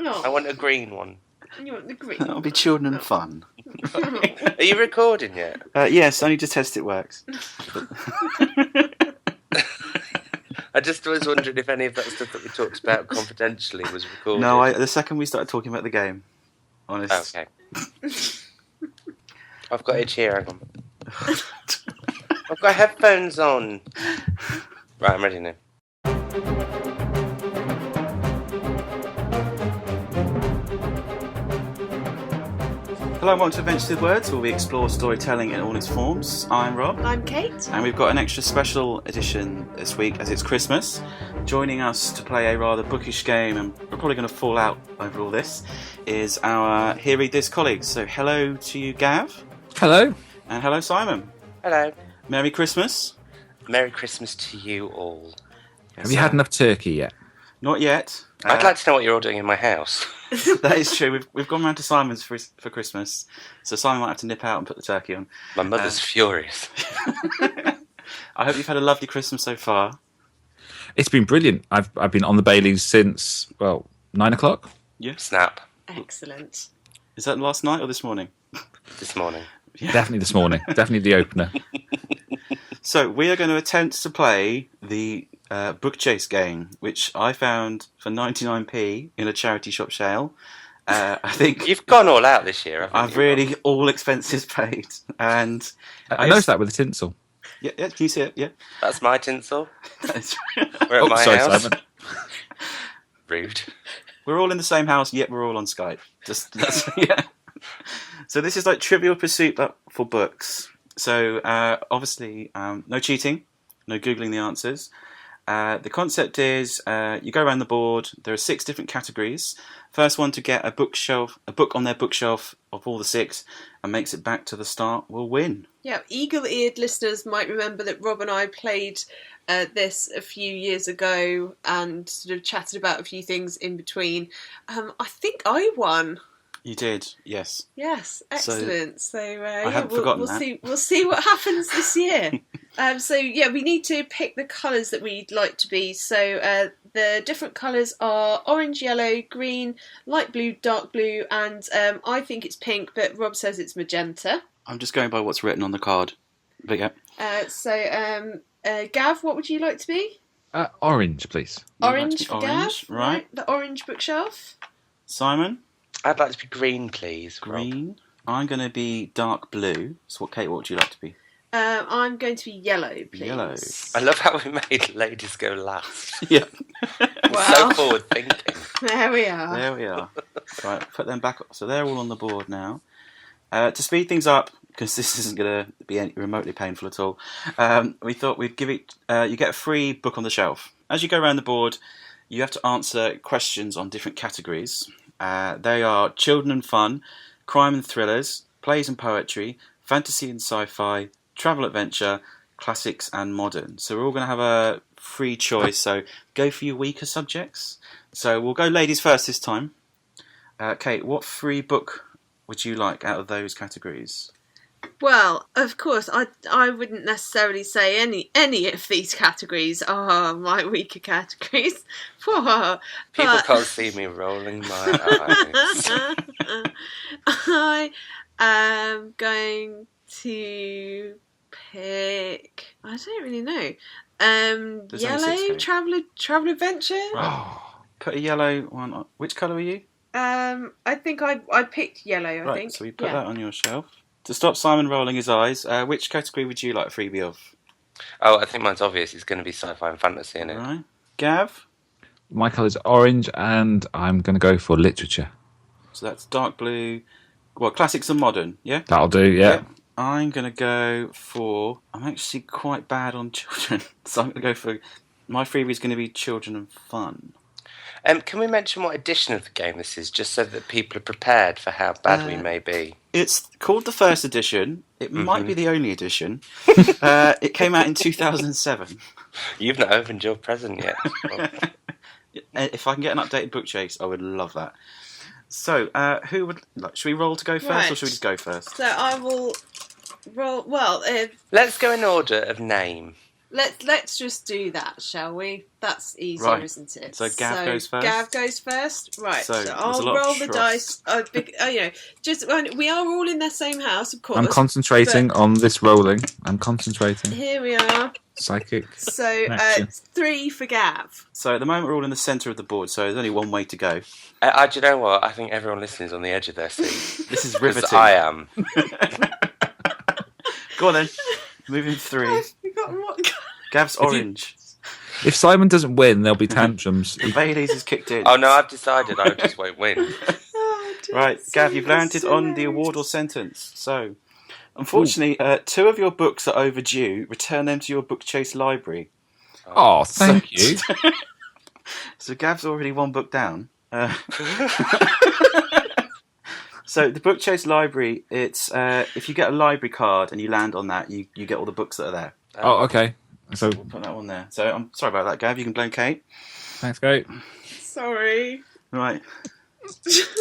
I want a green one. You want the green? That'll be children and fun. Are you recording yet? Yes, only to test it works. I just was wondering if any of that stuff that we talked about confidentially was recorded. No, the second we started talking about the game, honest. Okay. I've got itch here, hang on. I've got headphones on. Right, I'm ready now. Hello and welcome to Adventures with Words, where we explore storytelling in all its forms. I'm Rob. I'm Kate. And we've got an extra special edition this week as it's Christmas. Joining us to play a rather bookish game, and we're probably going to fall out over all this, is our Here Read This colleagues. So hello to you, Gav. Hello. And hello, Simon. Hello. Merry Christmas. Merry Christmas to you all. Have you had enough turkey yet? Not yet. I'd like to know what you're all doing in my house. That is true. We've gone round to Simon's for Christmas, so Simon might have to nip out and put the turkey on. My mother's furious. I hope you've had a lovely Christmas so far. It's been brilliant. I've been on the Baileys since 9 o'clock. Yeah. Snap. Excellent. Is that last night or this morning? This morning. Yeah. Definitely this morning. Definitely the opener. So we are going to attempt to play the Bookchase game, which I found for 99p in a charity shop sale. I think You've gone all out this year, haven't I've you? really all expenses paid, and I noticed that with the tinsel. Yeah, can you see it? Yeah, That's my tinsel. That's- We're at my sorry, house. Simon. Rude. we're all in the same house, yet we're all on Skype. Yeah. So this is like Trivial Pursuit, but for books. So obviously, no cheating, no googling the answers. The concept is you go around the board. There are 6 different categories. First one to get a book on their bookshelf of all the 6, and makes it back to the start will win. Yeah, eagle-eared listeners might remember that Rob and I played this a few years ago and sort of chatted about a few things in between. I think I won. You did, yes. Yes, excellent. So, I haven't forgotten we'll that. see. We'll see what happens this year. We need to pick the colours that we'd like to be. So the different colours are orange, yellow, green, light blue, dark blue, and I think it's pink, but Rob says it's magenta. I'm just going by what's written on the card. But yeah. Gav, what would you like to be? Orange, please. You'd like to Orange be for orange, Gav. right. The orange bookshelf. Simon? I'd like to be green, please. Rob. Green. I'm going to be dark blue. So Kate, what would you like to be? I'm going to be yellow, please. Yellow. I love how we made ladies go last. Yeah. So forward thinking. There we are. There we are. Right, put them back. So they're all on the board now. To speed things up, because this isn't going to be any remotely painful at all, we thought we'd give it. You get a free book on the shelf. As you go around the board, you have to answer questions on different categories. They are children and fun, crime and thrillers, plays and poetry, fantasy and sci-fi, travel adventure, classics and modern. So we're all going to have a free choice, so go for your weaker subjects. So we'll go ladies first this time. Kate, what free book would you like out of those categories? Well, of course, I wouldn't necessarily say any of these categories are my weaker categories. People can't see me rolling my eyes. I am going to pick. I don't really know. There's only 6, Yellow Kate. travel adventure. Right. Put a yellow one on. Which colour are you? I think I picked yellow. I Right, think. so we put that on your shelf. To stop Simon rolling his eyes, which category would you like a freebie of? Oh, I think mine's obvious. It's going to be sci-fi and fantasy, isn't it? Right. Gav? My colour's orange, and I'm going to go for literature. So that's dark blue. Well, classics and modern, yeah? That'll do, yeah. I'm going to go for... I'm actually quite bad on children. So I'm going to go for... My freebie is going to be children and fun. Can we mention what edition of the game this is, just so that people are prepared for how bad we may be? It's called the first edition. It might be the only edition. It came out in 2007. You've not opened your present yet. If I can get an updated Bookchase, I would love that. So, who would... should we roll to go first, Right. or should we just go first? So I will roll. Well, Let's go in order of name. Let's just do that, shall we? That's easier, Right. isn't it? So Gav goes first? Gav goes first. Right. So, So there's a I'll lot of roll the trust. dice. We are all in the same house, of course. I'm concentrating but on this rolling. I'm concentrating. Here we are. Psychic. So Action. 3 for Gav. So at the moment we're all in the centre of the board, so there's only one way to go. Do you know what? I think everyone listening is on the edge of their seat. This is 'Cause riveting. I am. Go on then. Moving 3. I've forgotten what. Gav's orange. If Simon doesn't win, there'll be tantrums. Bailey's is kicked in. Oh no, I've decided I just won't win. Oh, dear, Right, it's Gav, so you've landed on the award or sentence. So, unfortunately, 2 of your books are overdue. Return them to your Bookchase library. Oh, thank you. So Gav's already 1 book down. So the Bookchase library, it's if you get a library card and you land on that, you get all the books that are there. Oh, okay. So, We'll put that one there. So I'm sorry about that, Gav. You can blame Kate. thanks, Kate. Sorry. Right.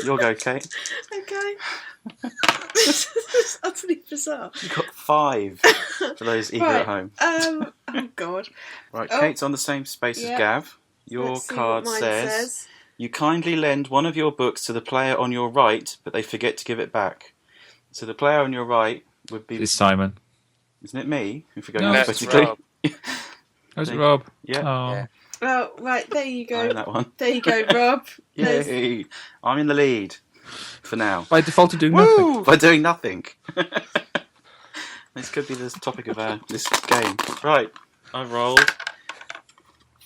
You'll go, Kate. Okay. This is utterly bizarre. You got 5 for those eager Right. at home. Oh God. Right, Oh. Kate's on the same space Yeah. as Gav. Your Let's see card what mine says, you kindly lend one of your books to the player on your right, but they forget to give it back. So the player on your right would be... It's Simon. Isn't it me? If we go No, No, it's alphabetically. Rob. How's Thank- Rob? Yeah. Oh. Yeah. Oh, right. There you I go. own that one. There you go, Rob. There's- Yay! I'm in the lead for now. By default, to do nothing. By doing nothing. This could be the topic of this game. Right, I rolled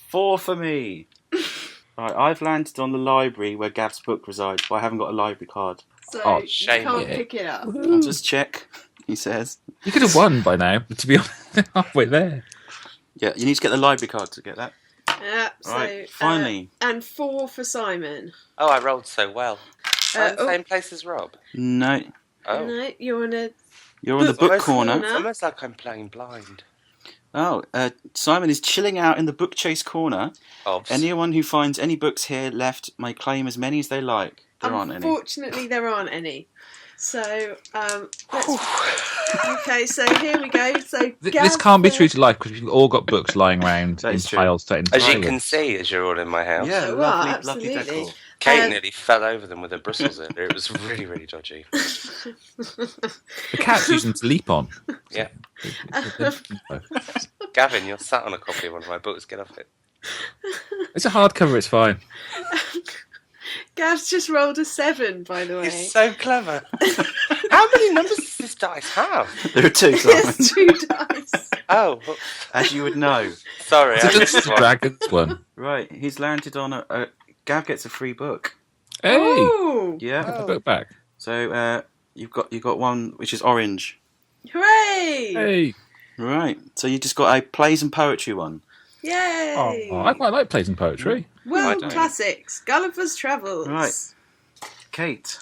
4 for me. Right, I've landed on the library where Gav's book resides, but I haven't got a library card. So Oh, you shame. can't Yeah. pick it up. I'll just check, he says. You could have won by now, to be honest. Halfway there. Yeah, you need to get the library card to get that. Yeah. So, Right, finally. and 4 for Simon. Oh, I rolled so well. I'm in the oh. same place as Rob. No, Oh. No, you're on a. you're on the It's book almost- corner. corner. It's almost like I'm playing blind. Oh, Simon is chilling out in the Bookchase corner. Obs. Anyone who finds any books here left may claim as many as they like. There aren't any. Unfortunately, there aren't any. So, okay, so here we go. So This Gav, can't be true to life because we've all got books lying around That in is true. piles set into As you piles. can see, as you're all in my house. Yeah, Oh, lovely, wow, lovely absolutely. decor. Kate nearly fell over them with her bristles earlier. It was really, really dodgy. The cats use them to leap on. Yeah. Gavin, you're sat on a copy of one of my books. Get off it. It's a hardcover, it's fine. Gav's just rolled a 7, by the way. It's so clever. How many numbers does this dice have? There are 2, Simon. Yes, 2 dice. Oh, well, As you would know. sorry. I It's missed a one. dragon's one. Right, he's landed on a Gav gets a free book. Hey! Oh, Yeah. Get the book back. So you've got one which is orange. hooray! Hey! Right. So you just got a plays and poetry one. Yay! Oh, I quite like plays and poetry. World don't. classics, Gulliver's Travels. Right. Kate.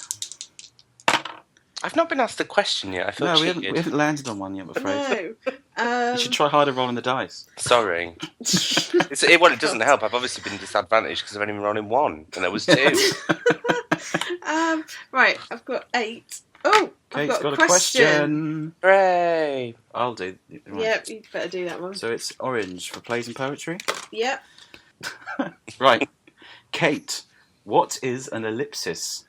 I've not been asked a question yet. I feel No, we cheated. haven't landed on one yet, I'm afraid. No. You should try harder rolling the dice. Sorry. Well, it doesn't help. I've obviously been disadvantaged because I've only been rolling 1, and there was 2. Right, I've got 8. Oh, Kate's I've got a question. Hooray! I'll do. Right. Yep, you'd better do that one. So it's orange for plays and poetry. Yep. Right. Kate, what is an ellipsis?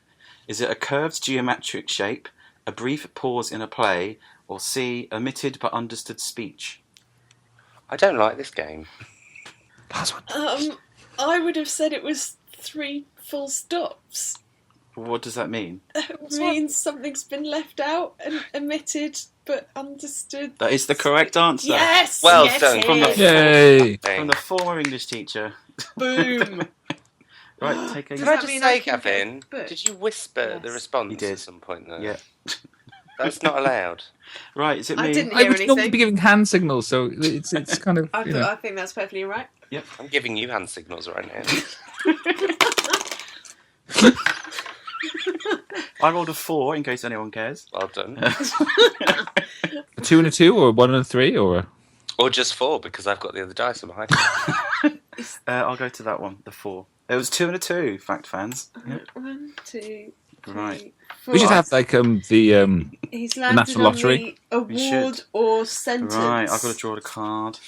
Is it a curved geometric shape, a brief pause in a play, or C, omitted but understood speech? I don't like this game. Last one. I would have said it was 3 full stops. What does that mean? It means something's been left out and omitted but understood. That is the correct answer. Yes! Well yes, done. it From the- is. Yay! From the former English teacher. Boom. Right, take a... Can Does I that just mean say, I can Gavin, get a book? did you whisper Yes. the response You did. at some point there? Yeah. That's not allowed. Right, is it me? I didn't I hear would normally anything. be giving hand signals, so it's kind of. You know. I think that's perfectly right. I'm giving you hand signals right now. I rolled a 4 in case anyone cares. Well done. A 2 and a 2, or a 1 and a 3, or a... Or just 4, because I've got the other dice on my I'll go to that one, the 4. It was 2 and a 2, fact fans. Yeah. 1, 2, Right. We should have like the He's the landed National on Lottery. the We should. award or sentence. Right, I've got to draw the card.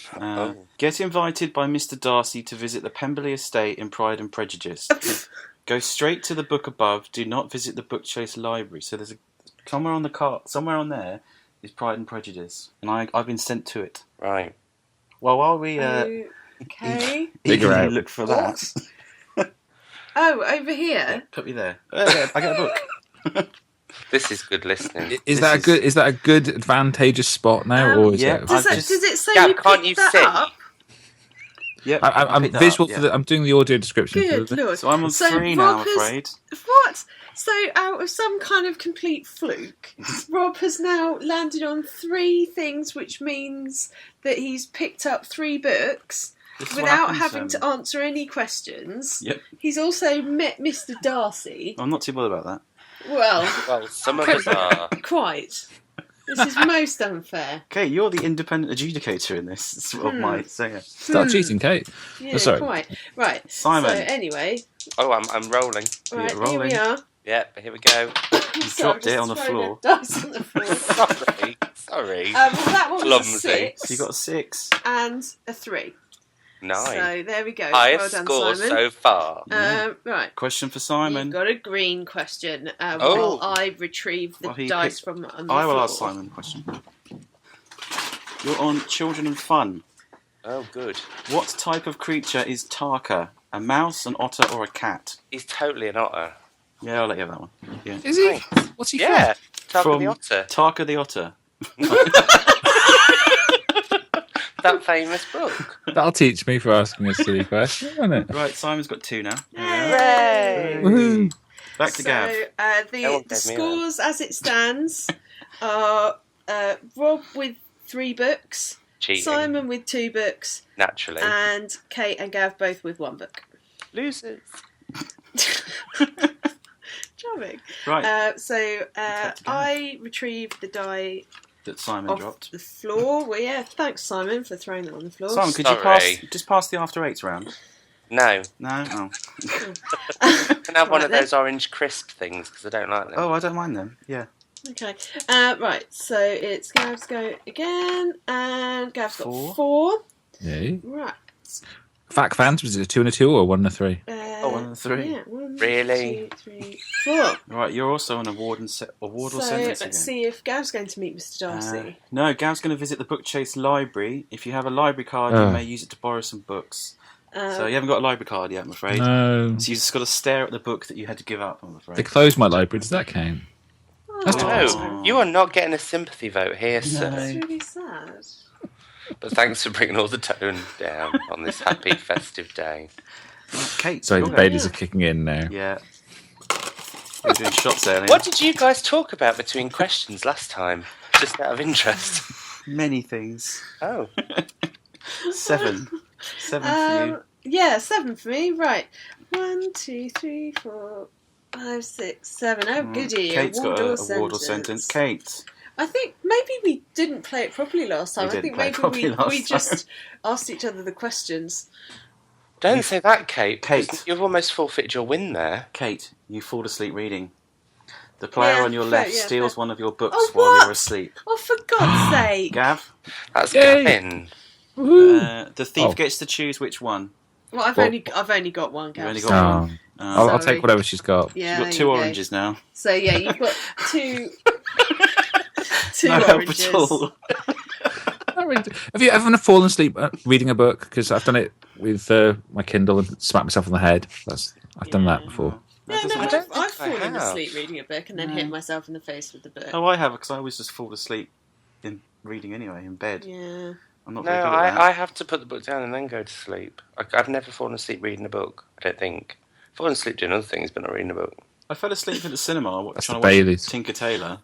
Get invited by Mr. Darcy to visit the Pemberley estate in Pride and Prejudice. Go straight to the book above. Do not visit the Bookchase library. So there's somewhere on the card, somewhere on there is Pride and Prejudice, and I've been sent to it. Right. Well, while we Okay. Figure out. look for that, Oh, over here. put me there. I get a book. This is good listening. Is that a good advantageous spot now, or is yeah. it? Does I've it say Gav, you can't picked you that see? up? Yep, I'm picked that visual up, for yeah. the. I'm doing the audio description. Good for the, lord. So I'm on 3 now, I'm Rob has- afraid. What? So out of some kind of complete fluke, Rob has now landed on 3 things, which means that he's picked up 3 books This is what without happens, having to answer any questions. Yep. He's also met Mr. Darcy. I'm not too bothered about that. Well, Well, some of us are. quite. This is most unfair. Okay, you're the independent adjudicator in this of my singer. Start cheating, Kate. Yeah, Oh, sorry. quite. Right. Simon. So anyway, Oh, I'm rolling. right, here rolling. we are. Yep, here we go. You dropped it on the floor. Dice on the floor. Sorry. Well, that one was a Clumsy. 6 So you got a 6. and a 3. 9. So there we go. Highest well done, score Simon. so far. Right. Question for You've Simon. got a green question Oh. while I retrieve the Well, he dice picked- from on the I will floor. ask Simon a question. You're on Children and Fun. Oh, good. What type of creature is Tarka? A mouse, an otter, or a cat? He's totally an otter. Yeah, I'll let you have that one. Yeah. Is he? What's he Yeah, Tarka From the otter. Tarka the otter. That famous book. from? That'll teach me for asking a silly question, won't it? Right, Simon's got 2 now. Hooray! Woohoo. Back to Gav. So No the one gave me scores as it stands are Rob with 3 books, Cheating. Simon with 2 books, Naturally. and Kate and Gav both with 1 book. Losers. Charming. Right, So Gav. I retrieved the die that Simon off dropped. the floor. Well, yeah, thanks Simon for throwing that on the floor. Simon, could Sorry. you pass the after 8s round? No. No? Oh. Can I have one Right of then. those orange crisp things because I don't like them. Oh, I don't mind them. Yeah. Okay. Right, so it's Gav's go again, and Gav's got 4. 4. Yeah. Right. Fact fans, was it a 2 and a 2 or 1 and a 3? 1 and 3. Yeah, 1, Really? 2, 3, 4. Right, you're also an award or So sentence let's again. see if Gav's going to meet Mr. Darcy. No, Gav's going to visit the Bookchase library. If you have a library card, Oh. you may use it to borrow some books. So you haven't got a library card yet, I'm afraid. No. So you just got to stare at the book that you had to give up, I'm They afraid. closed my library. Does that count? That's No, you are not getting a sympathy vote here, sir. That's really sad. But thanks for bringing all the tone down on this happy festive day. Right, Kate, Sorry, you're the going. Baileys are kicking in now. Yeah. We're doing shots earlier. What did you guys talk about between questions last time? Just out of interest. Many things. Oh. 7. 7 for you. Yeah, 7 for me. Right. 1, 2, 3, 4, 5, 6, 7. Oh, goody. Kate's award got or a award or sentence. sentence. Kate. I think maybe we didn't play it properly last time. We I didn't think play it maybe properly last we time. just asked each other the questions. Don't say that, Kate. 'cause Kate. You've almost forfeited your win there. Kate, you fall asleep reading. The player Yeah, on your fair, left yeah, steals fair. one of your books Oh, while what? you're asleep. Oh, for God's sake. Gav, That's Yay. Gavin. Woohoo. the thief Oh. gets to choose which one. Well, I've Well- only got one, Gav. You've only got so- one. Oh. I'll Sorry. take whatever she's got. Yeah, You've got there 2 you go. oranges now. So yeah, you've got 2 two No help oranges. at all. Have you ever fallen asleep reading a book? Because I've done it with my Kindle and smacked myself on the head. I've done that before. Yeah, That no, doesn't- I don't I've think I fallen have. asleep reading a book and then hit myself in the face with the book. Oh, I have, because I always just fall asleep in reading anyway, in bed. Yeah. I'm not No, very good at that. I have to put the book down and then go to sleep. I've never fallen asleep reading a book, I don't think. I've fallen asleep doing other things, but not reading a book. I fell asleep at the cinema That's trying the to watch Baileys. Tinker Tailor.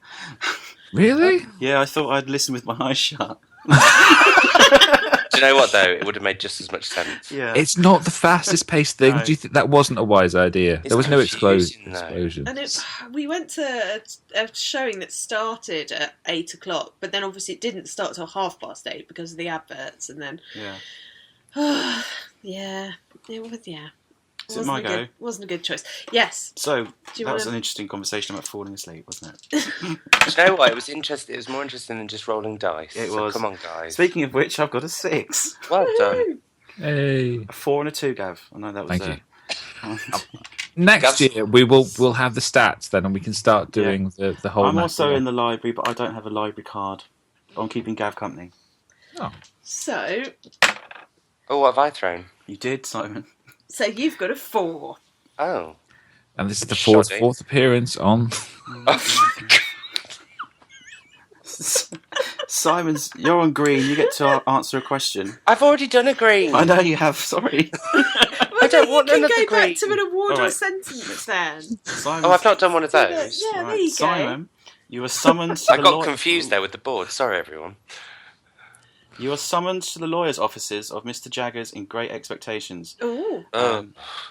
Really? Yeah, I thought I'd listen with my eyes shut. Do you know what, though? It would have made just as much sense. Yeah. It's not the fastest paced thing. No. Do you think that wasn't a wise idea? It's There was no confusing, though. explosion. And we went to a showing that started at 8 o'clock, but then obviously it didn't start till 8:30 because of the adverts, and then Yeah. yeah, it was Is it my go? Wasn't a good choice. Yes. So, you that was wanna- an interesting conversation about falling asleep, wasn't it? Do you know what? It was interesting. It was more interesting than just rolling dice. It So was. come on, guys. Speaking of which, I've got a 6. Well done. Hey. A 4 and a 2, Gav. I know that was Thank Next Gav's- year we'll have the stats then, and we can start doing the whole. I'm map also again. in the library, but I don't have a library card. I'm keeping Gav company. Oh, So Oh, what have I thrown? You did, Simon. you've got a 4. Oh. and this is the Shoddy. fourth appearance on. Simon's, you're on green. You get to answer a question. I've already done a green. I know you have. Sorry. I don't want you can another go green. back to an award All or right. sentence then. Simon. Oh, I've not done one of those. Yeah, Right, there you go. Simon, you were summoned. To I the got confused there with the board. Sorry, everyone. You are summoned to the lawyer's offices of Mr. Jaggers in Great Expectations. Ooh.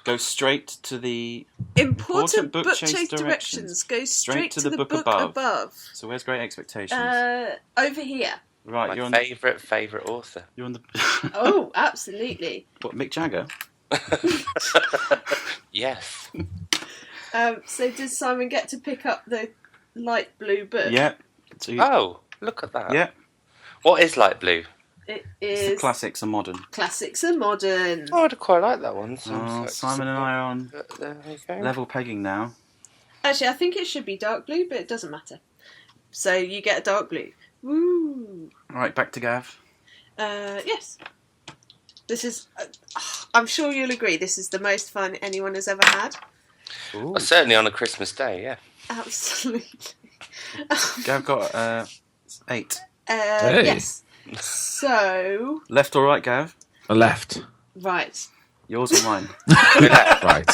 Go straight to the. Important Bookchase Bookchase directions. directions. Go straight to the book above. So where's Great Expectations? Over here. Right, My you're on. favourite author. You're on the. Oh, absolutely. What, Mick Jagger? Yes. So does Simon get to pick up the light blue book? Yeah. So you, Oh, look at that. yeah. What is light blue? It It's the is classics are modern. Classics and Modern. Oh, I'd quite like that one. So Oh, Simon and I are on There we go. level pegging now. Actually, I think it should be dark blue, but it doesn't matter. So you get a dark blue. Woo! Right, back to Gav. Yes. This is, I'm sure you'll agree, this is the most fun anyone has ever had. Ooh. Well, certainly on a Christmas day, yeah. Absolutely. Gav got 8. Hey. Yes. So, Left or right, Gav? Left. right. Yours or mine? Right.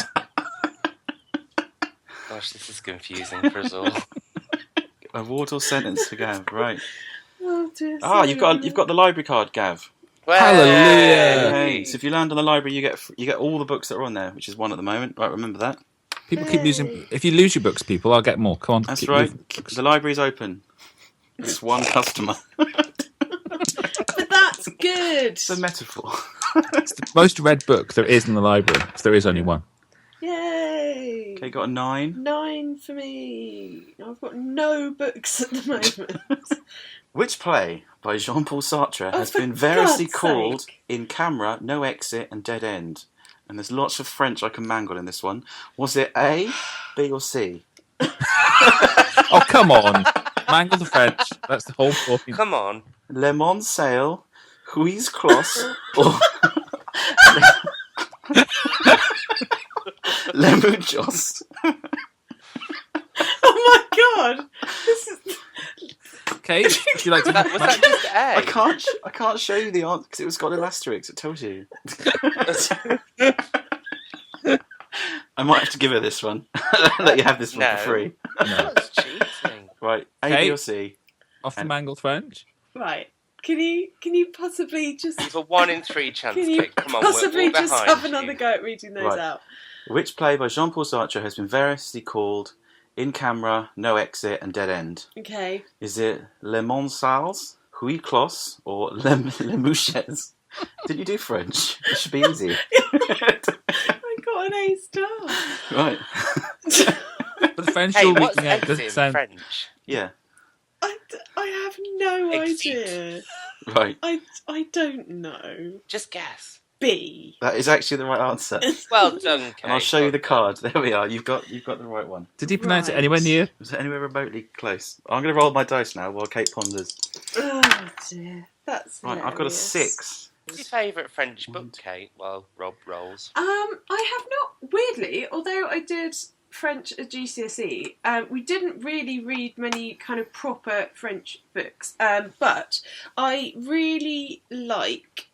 Gosh, this is confusing for us all. Award or sentence for Gav? Right. Oh, dear. Ah, you've got the library card, Gav. Hallelujah. Hey, so if you land on the library, you get all the books that are on there, which is 1 at the moment. Right, remember that. People keep losing. If you lose your books, people, I'll get more. Come on. That's keep right. losing books. The library's open. It's 1 customer. But that's good. It's a metaphor. It's the most read book there is in the library. Because there is only one. Yay. Okay, got a 9. 9 for me. I've got no books at the moment. Which play by Jean-Paul Sartre Oh, has for been variously God's called sake. In Camera, No Exit and Dead End? And there's lots of French I can mangle in this one. Was it A, B or C? Oh, come on. Mangle the French. That's the whole point. Come on. Le Monde Sail, Huis Clos, or Le Muchos? Oh my god! This is. Kate, would you like to... Was that just A? I can't show you the answer because it was got an asterisk. It tells you. I might have to give her this one. Let you have this one No. for free. That's cheating. Right, A, Okay. B or C? Off the mangled French? Right. Can you possibly just. It's a 1 in 3 chance, Can you Kate. Come on, we're possibly all just behind have another you. go at reading those Right. out? Which play by Jean-Paul Sartre has been variously called In Camera, No Exit and Dead End? Okay. Is it Le Monde Sales, Huis Clos, or Le Mouches? Did you do French? It should be easy. I got an A star. Right. But the French Hey, you're what's reading out exit doesn't in sound... French? Yeah, I have no Exit. idea. right. I don't know. Just guess. B. That is actually the right answer. Well done, Kate. And I'll show you the card. There we are. You've got the right one. Did he pronounce it Right. anywhere near? Was it anywhere remotely close? I'm going to roll my dice now while Kate ponders. Oh dear. That's Right, I've got a hilarious. 6. What's your favourite French book, Kate? Well, Rob rolls. I have not, weirdly, although I did French at GCSE, we didn't really read many kind of proper French books, but I really like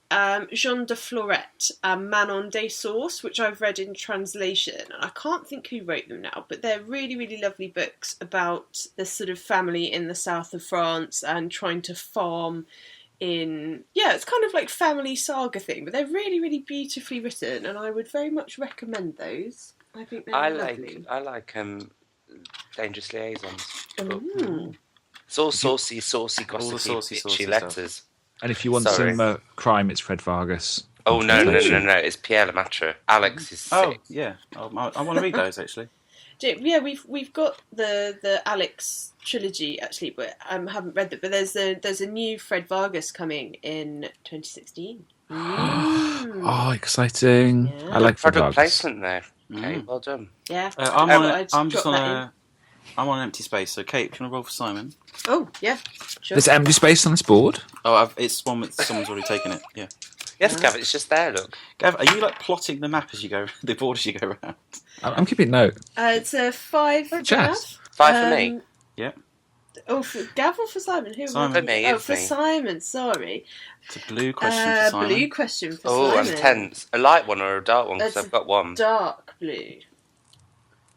Jean de Florette and Manon des Sources, which I've read in translation. And I can't think who wrote them now, but they're really, really lovely books about this sort of family in the south of France and trying to farm in, yeah, it's kind of like family saga thing, but they're really, really beautifully written, and I would very much recommend those. I think they're I lovely. like Dangerous Liaisons. Ooh. It's all saucy, All the gossipy, saucy bitchy stuff. letters. And if you want Sorry. some crime, it's Fred Vargas. Oh no! Translation. It's Pierre Lemaitre. Alex is Oh, sick. yeah. I want to read those, actually. Yeah, we've got the Alex trilogy actually, but I haven't read it. But there's a new Fred Vargas coming in 2016. Oh, exciting! Yeah. I like Fred Product Vargas. placement there. Okay, well done. Yeah, I'm just on I'm on empty space. So, Kate, do you want to roll for Simon? Oh yeah, sure. There's empty space on this board. Oh, it's one with someone's already taken it. Yeah. Yes, Gav, it's just there. Look. Gav, are you like plotting the map as you go, the board as you go around? I'm keeping note. It's a 5 for Jazz. Gav. 5 for me. Yeah. Oh, for Gav or for Simon? Who? Simon. For me, Oh, it's for me. Simon. Sorry. It's a blue question for Simon. Blue question for Oh, Simon. I'm tense. A light one or a dark one? Because It's I've got one. Dark blue.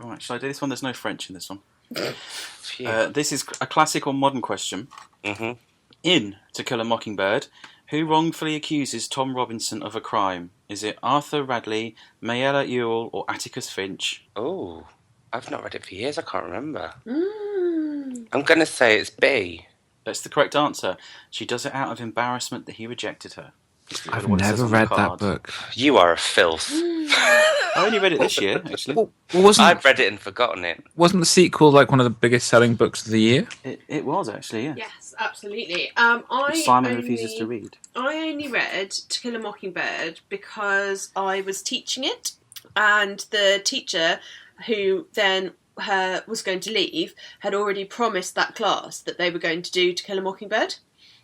All right, shall I do this one? There's no French in this one. Phew. This is a classic or modern question. Mhm. In To Kill a Mockingbird, who wrongfully accuses Tom Robinson of a crime? Is it Arthur Radley, Mayella Ewell, or Atticus Finch? Oh, I've not read it for years. I can't remember. Mm. I'm going to say it's B. That's the correct answer. She does it out of embarrassment that he rejected her. I've What it says never on the read that card. book. You are a filth. I only read it this year, actually. Well, wasn't I've read it and forgotten it. the sequel like one of the biggest selling books of the year? It was, actually, yeah. Yes, absolutely. Simon refuses to read. I only read To Kill a Mockingbird because I was teaching it, and the teacher, who then was going to leave, had already promised that class that they were going to do To Kill a Mockingbird.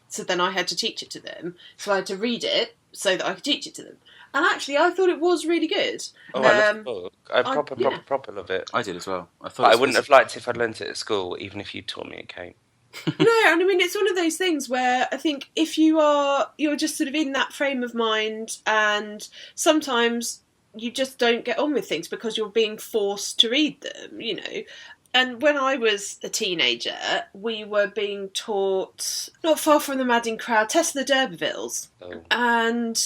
So then I had to teach it to them. So I had to read it so that I could teach it to them. And actually, I thought it was really good. Oh, I love the book. I yeah. proper love it. I did as well. But I wouldn't have liked it if I'd learnt it at school, even if you taught me it, Kate. No, and I mean, it's one of those things where I think if you're just sort of in that frame of mind, and sometimes you just don't get on with things because you're being forced to read them, you know. And when I was a teenager, we were being taught, not far from the madding crowd, Tess of the D'Urbervilles. Oh. And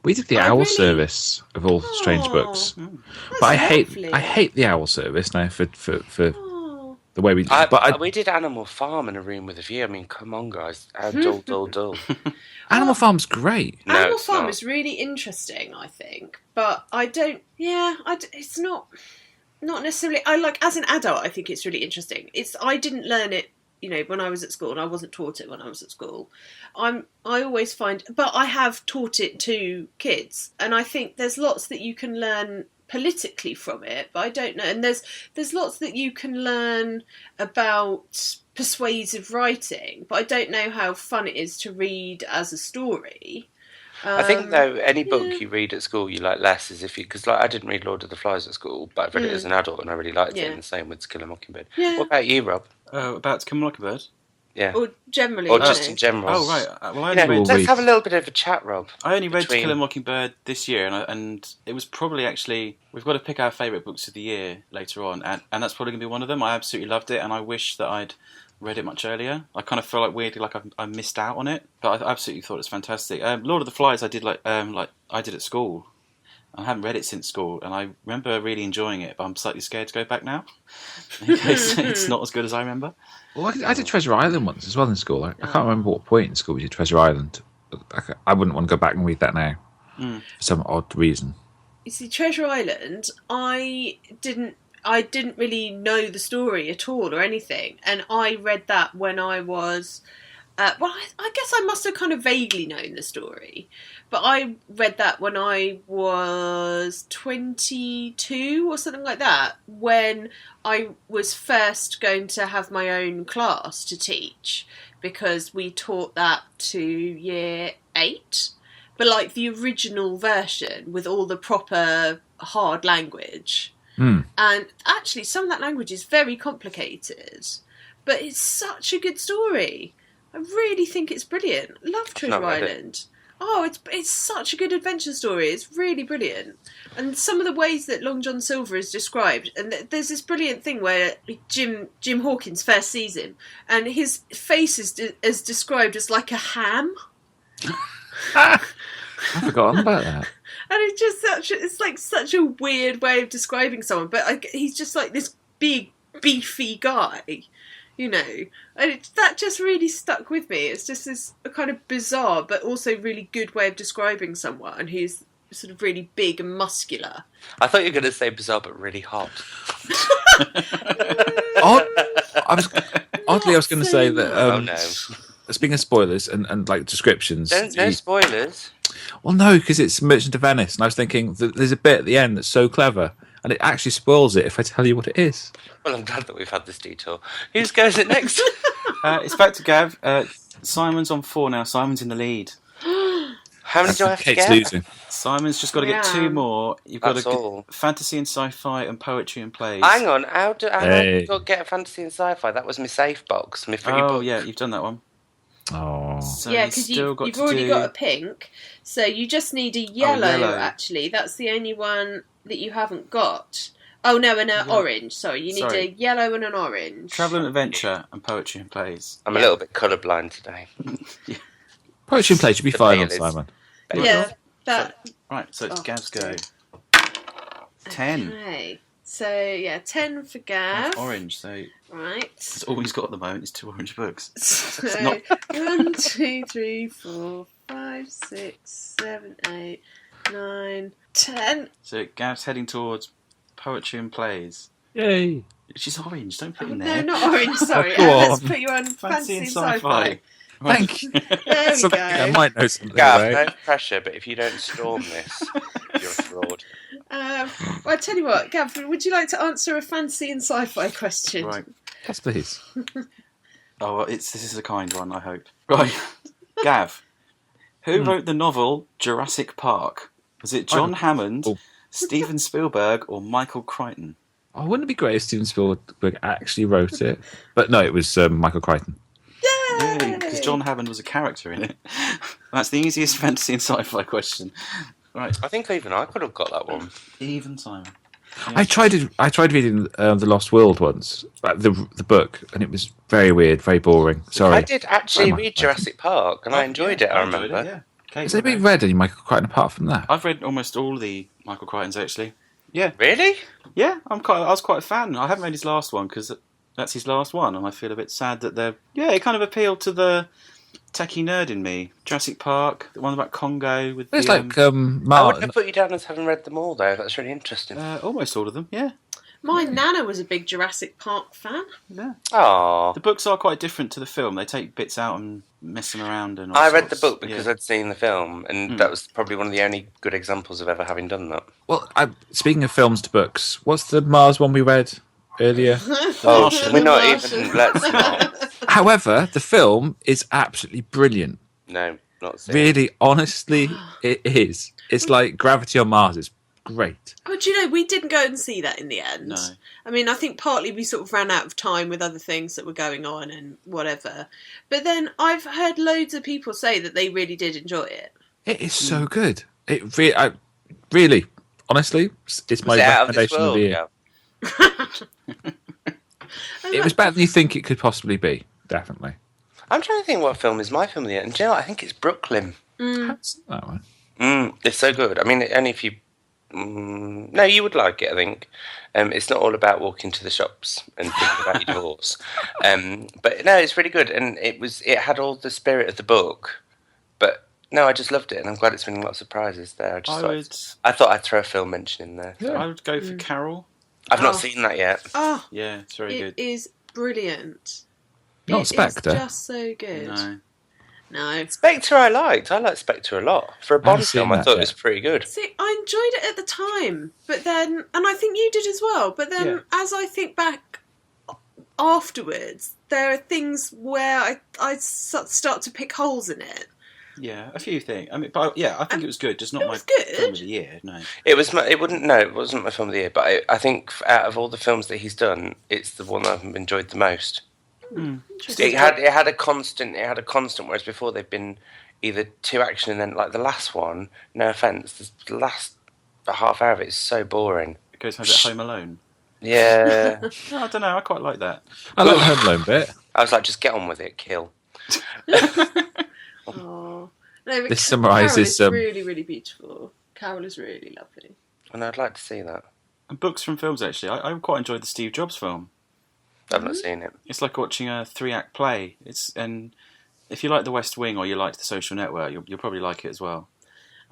We did the I Owl really- Service of all strange Oh, books, that's but I lovely. hate the Owl Service now for Oh. the way we. We did Animal Farm in a room with a view. I mean, come on, guys. How dull. Animal Farm's great. No, Animal it's Farm not. is really interesting, I think, but I don't. Yeah, it's not necessarily. I like as an adult, I think it's really interesting. I didn't learn it, you know, when I was at school, and I wasn't taught it when I was at school. I always find, but I have taught it to kids, and I think there's lots that you can learn politically from it, but I don't know. And there's lots that you can learn about persuasive writing, but I don't know how fun it is to read as a story. I think though any book yeah. you read at school you like less is if you because like I didn't read Lord of the Flies at school, but I've read it as an adult and I really liked it. Yeah. And the same with To Kill a Mockingbird. Yeah. What about you, Rob? About To Kill a Mockingbird? Yeah, Or generally, or you just know. in general. Oh, right. Well, I You know, only read... let's have a little bit of a chat, Rob. I only read To between- Kill a Mockingbird this year, and it was probably actually... We've got to pick our favourite books of the year later on, and that's probably going to be one of them. I absolutely loved it, and I wish that I'd read it much earlier. I kind of feel like weirdly like I missed out on it, but I absolutely thought it was fantastic. Lord of the Flies I did like I did at school. I haven't read it since school, and I remember really enjoying it, but I'm slightly scared to go back now in case it's not as good as I remember. Well, I did Treasure Island once as well in school. I can't remember what point in school we did Treasure Island. I wouldn't want to go back and read that now for some odd reason. You see, Treasure Island, I didn't really know the story at all or anything, and I read that when I was. I guess I must have kind of vaguely known the story, but I read that when I was 22 or something like that, when I was first going to have my own class to teach, because we taught that to year 8, but like the original version with all the proper hard language. And actually some of that language is very complicated, but it's such a good story. I really think it's brilliant. Love Treasure Island. Oh, it's such a good adventure story. It's really brilliant. And some of the ways that Long John Silver is described, and there's this brilliant thing where Jim Hawkins first sees him, and his face is described as like a ham. I've forgotten about that. And it's just such a weird way of describing someone, but he's just like this big, beefy guy, you know. And that just really stuck with me. It's just this kind of bizarre but also really good way of describing someone who's sort of really big and muscular. I thought you were going to say bizarre but really hot. Oddly, I was going to say that. Oh no! Speaking of spoilers and like descriptions, No spoilers. well, no, because it's Merchant of Venice, and I was thinking that there's a bit at the end that's so clever, and it actually spoils it if I tell you what it is. Well, I'm glad that we've had this detour. Who's goes it next? It's back to Gav. Simon's on 4 now. Simon's in the lead. How many do I have to Kate's get? losing. Simon's just got to get 2 more. You've got That's to all. get fantasy and sci-fi and poetry and plays. Hang on, how do Hey. I get a fantasy and sci-fi? That was my safe box. My free Oh, book. yeah, you've done that one. Oh, So yeah, you've because still you've got already to got do- a pink, so you just need a yellow, yellow. actually. That's the only one that you haven't got. Oh, no, and an orange. Sorry, you need a yellow and an orange. Travel and adventure and poetry and plays. I'm a little bit colourblind today. poetry and play should be The fine on Baileys. Simon. Yeah, that... Right, so it's Oh, Gav's go. sorry. 10. Okay. So, yeah, 10 for Gav. That's orange, so Right. that's all he's got at the moment is 2 orange books. So, not- 1, 2, 3, 4, 5, 6, 7, 8, 9, 10. So Gav's heading towards poetry and plays. Yay! She's orange, don't put it in No, there. not orange, sorry. Go Let's on. put you on fantasy and sci-fi. Thank you. There we Something go. I might know something. Gav, Right? no pressure, but if you don't storm this, you're a fraud. Well, I tell you what, Gav, would you like to answer a fantasy and sci-fi question? Right. Yes, please. Oh, well, this is a kind one, I hope. Right. Gav, who wrote the novel Jurassic Park? Was it John Hammond, Oh. Steven Spielberg, or Michael Crichton? Oh, wouldn't it be great if Steven Spielberg actually wrote it? But no, it was Michael Crichton. Yeah, because John Hammond was a character in it. That's the easiest fantasy and sci-fi question. Right, I think even I could have got that one. even Simon. I tried reading The Lost World once, like the book, and it was very weird, very boring. Sorry. I did actually Very read much. Jurassic Park, and I enjoyed it, I remember. Yeah. Okay, Has anybody read any Michael Crichton apart from that? I've read almost all the Michael Crichtons, actually. Yeah, Really? yeah, I was quite a fan. I haven't read his last one because that's his last one, and I feel a bit sad that they're. Yeah, it kind of appealed to the techie nerd in me. Jurassic Park, the one about Congo with It's the, like I wouldn't Martin. have put you down as having read them all, though. That's really interesting. almost all of them. Yeah, My nana was a big Jurassic Park fan. yeah. Aww. The books are quite different to the film. They take bits out and mess them around and. All I read the sorts. book because Yeah. I'd seen the film, and that was probably one of the only good examples of ever having done that. Well, speaking of films to books, what's the Mars one we read earlier? Oh, Martian. we're not Martian. even. Let's not. However, the film is absolutely brilliant. No, not seen. Really, honestly, it is. It's like Gravity on Mars. It's great. But you know, we didn't go and see that in the end. No. I mean, I think partly we sort of ran out of time with other things that were going on and whatever. But then I've heard loads of people say that they really did enjoy it. It is so good. It really, honestly, it's my Was it out of this recommendation of world? the year. Yeah. It was better than you think it could possibly be. Definitely. I'm trying to think what film is my film of the year. And do you know what? I think it's Brooklyn. That's that one. It's so good. I mean, only if you. No, you would like it, I think. It's not all about walking to the shops and thinking about your divorce. But no, it's really good. And it had all the spirit of the book. But no, I just loved it. And I'm glad it's winning lots of prizes there. I thought I'd throw a film mention in there. I would go for Carol. I've not Oh. seen that yet. Oh, Yeah, it's very it good. is brilliant. Not It Spectre. is just so good. No. No. Spectre I liked. I liked Spectre a lot. For a Bond seen film, I that thought it yet. was pretty good. See, I enjoyed it at the time, but then, and I think you did as well, but then Yeah. as I think back afterwards, there are things where I start to pick holes in it. Yeah, a few things. I mean, but yeah, I think it was good. Just not it my was good. film of the year. No. It was. It wasn't my film of the year. But I think out of all the films that he's done, it's the one I've enjoyed the most. Interesting. It had a constant. Whereas before they've been either too action and then like the last one. No offense, the last half hour of it is so boring. It goes home at Home Alone. Yeah, No, I don't know. I quite like that. I like the Home Alone bit. I was like, just get on with it, kill. Oh. No, but This summarises, Carol is really, really beautiful. Carol is really lovely. And I'd like to see that. And books from films, actually. I quite enjoyed the Steve Jobs film. I've not seen it. It's like watching a 3-act play. And if you like The West Wing or you liked The Social Network, you'll probably like it as well.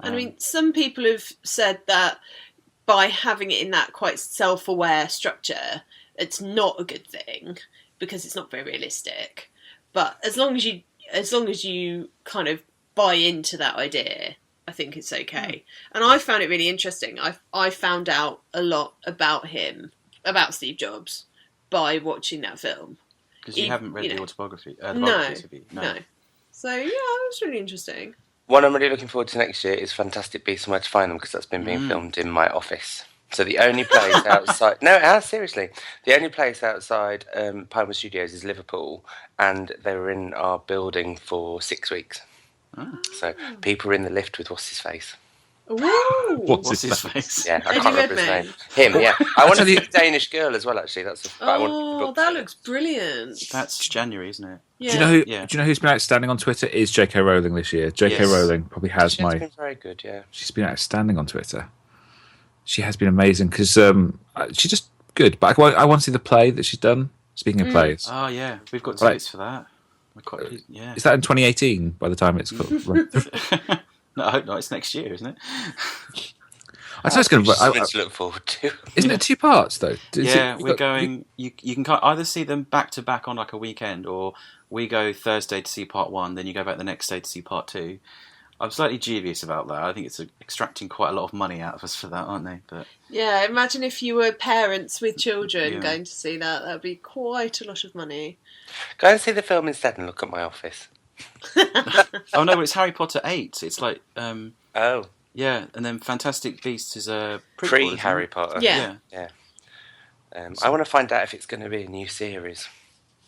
I mean, some people have said that by having it in that quite self-aware structure, it's not a good thing because it's not very realistic. But as long as you kind of buy into that idea, I think it's okay. And I found it really interesting. I found out a lot about about Steve Jobs, by watching that film. Because you haven't read the autobiography? No. So, yeah, it was really interesting. What I'm really looking forward to next year is Fantastic Beasts and Where to Find Them, because that's been being filmed in my office. So the only place outside... No, seriously. The only place outside Pinewood Studios is Liverpool, and they were in our building for 6 weeks. Oh. So people were in the lift with What's-His-Face. Ooh. What's his face? Yeah, I can't remember his name. Him, yeah. I want to see the Danish girl as well, actually. That looks brilliant. That's January, isn't it? Yeah. Do you know who's been outstanding on Twitter? Is J.K. Rowling this year. J.K. Rowling probably has She's been very good, yeah. She's been outstanding on Twitter. She has been amazing because she's just good. But I want to see the play that she's done. Speaking of plays. Oh, yeah. We've got tickets for that. Is that in 2018 by the time it's got... No, I hope not. It's next year, isn't it? I think it's going to look forward to. Isn't it 2 parts though? We're going. You can either see them back to back on like a weekend, or we go Thursday to see part 1, then you go back the next day to see part 2. I'm slightly dubious about that. I think it's extracting quite a lot of money out of us for that, aren't they? But yeah, imagine if you were parents with children going to see that. That would be quite a lot of money. Go and see the film instead and look at my office. Oh no, but it's Harry Potter 8. It's like oh yeah, and then Fantastic Beasts is a pre-Harry Potter. Yeah. I want to find out if it's going to be a new series.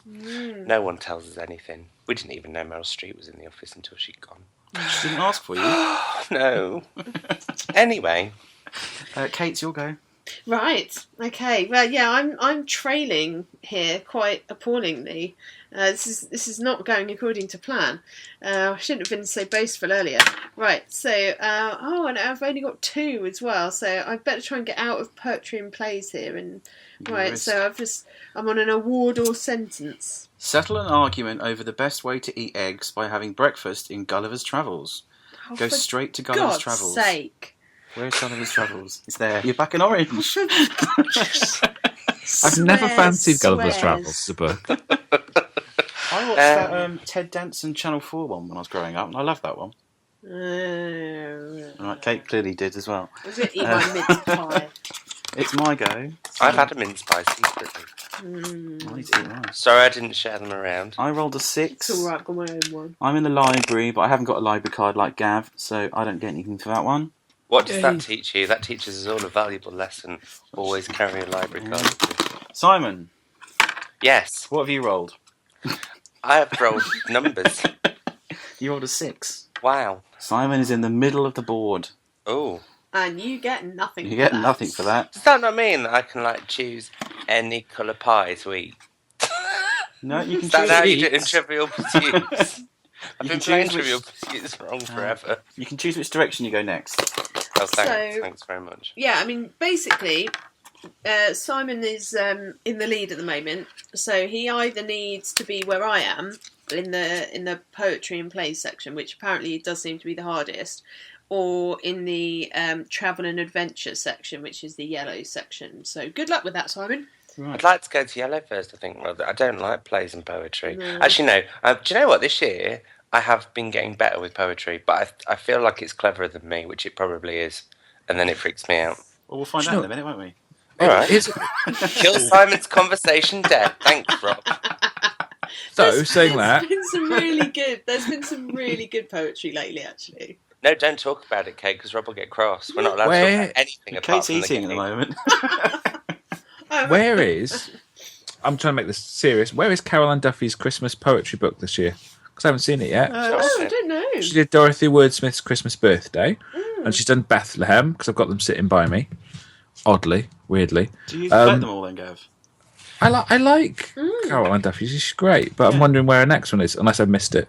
No one tells us anything. We didn't even know Meryl Streep was in the office until she'd gone. She didn't ask for you. No. Anyway, Kate, you'll go. Right. Okay. Well, yeah, I'm trailing here quite appallingly. This is not going according to plan. I shouldn't have been so boastful earlier. Right. So, and I've only got 2 as well. So I better try and get out of poetry and plays here. And right. So I'm on an award or sentence. Settle an argument over the best way to eat eggs by having breakfast in Gulliver's Travels. Go straight to Gulliver's Travels. For God's sake. Where's Gulliver's Travels? It's there. You're back in orange. I've never fancied Gulliver's Travels as a book. I watched that Ted Danson Channel 4 one when I was growing up, and I loved that one. Right, Kate clearly did as well. Was it eat my mince pie? It's my go. I've had a mince pie secretly. I need to eat mine. Sorry I didn't share them around. I rolled a 6. It's alright, got my own one. I'm in the library, but I haven't got a library card like Gav, so I don't get anything for that one. What does that teach you? That teaches us all a valuable lesson. Always carry a library card. Simon. Yes. What have you rolled? I have rolled numbers. You rolled a 6. Wow. Simon is in the middle of the board. Oh. And you get nothing. You get nothing for that. Does that not mean that I can choose any colour pie to eat? No, you can choose. Is that how you do it it in Trivial Pursuits? I've been playing Trivial Pursuits wrong forever. You can choose which direction you go next. Oh, thanks very much. Yeah, I mean, basically, Simon is in the lead at the moment, so he either needs to be where I am in the poetry and plays section, which apparently does seem to be the hardest, or in the travel and adventure section, which is the yellow section. So good luck with that, Simon. Right. I'd like to go to yellow first, I think. Rather, I don't like plays and poetry. No. Actually, no. Do you know what? This year, I have been getting better with poetry, but I feel like it's cleverer than me, which it probably is, and then it freaks me out. Well, we'll find out in a minute, won't we? All right. Kill Simon's conversation dead. Thanks, Rob. There's been some really good poetry lately, actually. No, don't talk about it, Kate, because Rob will get cross. We're not allowed to talk about anything apart from Kate's eating at the moment. Where is... I'm trying to make this serious. Where is Caroline Duffy's Christmas poetry book this year? Because I haven't seen it yet. I don't know. She did Dorothy Wordsmith's Christmas Birthday, and she's done Bethlehem, because I've got them sitting by me. Oddly, weirdly. Do you collect them all then, Gav? I like Caroline Duffy. She's great, but I'm wondering where her next one is, unless I've missed it.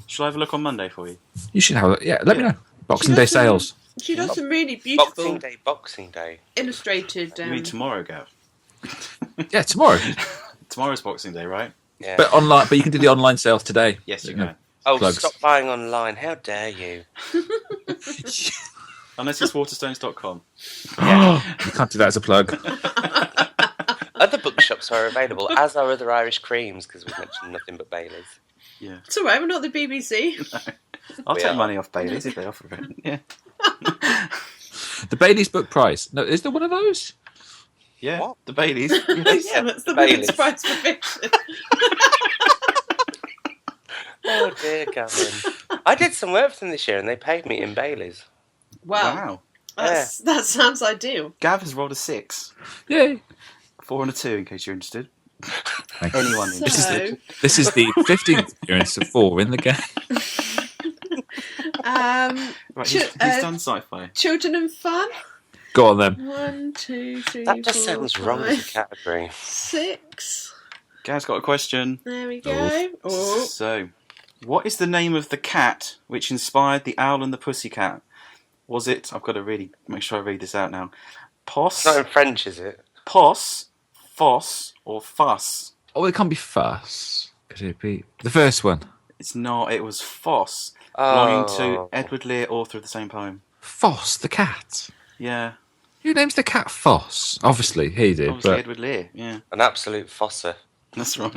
Shall I have a look on Monday for you? You should have it. Yeah, let me know. Boxing Day sales. She does some really beautiful Boxing Day. Illustrated. You mean tomorrow, Gav? Yeah, tomorrow. tomorrow's Boxing Day, right? Yeah. But online, but you can do the online sales today. Yes, you know, can. Oh, plugs. stop buying online. How dare you? Unless it's waterstones.com. You can't do that as a plug. Other bookshops are available, as are other Irish creams, because we've mentioned nothing but Bailey's. Yeah. It's all right. We're not the BBC. I'll We take are. money off Bailey's if they offer it. Yeah. The Bailey's book price. No, is there one of those? Yeah. What? The Bailey's. Yeah, that's the Baileys. women's prize for fiction. Oh dear, Gavin. I did some work for them this year, and they paid me in Bailey's. Wow. That sounds ideal. Gav has rolled a 6. Yay! 4 and a 2, in case you're interested. Thank you. Anyone So, interested? This is the 15th appearance of 4 in the game. Right, he's done sci-fi. children and fun. Go on then. 1, 2, 3, That just 4, sounds wrong as a 5, category. 6. Gav's got a question. There we go. Oh. So, what is the name of the cat which inspired the Owl and the Pussycat? Was it? I've got to really make sure I read this out now. It's not in French, is it? Pos, Foss, or Fuss? Oh, it can't be fuss. Could it be the first one? It's not. It was Foss, belonging to Oh. Edward Lear, author of the same poem. Foss, the cat. Yeah, Who names the cat Foss? Obviously, he did. obviously But Edward Lear. Yeah, An absolute fosser. that's right.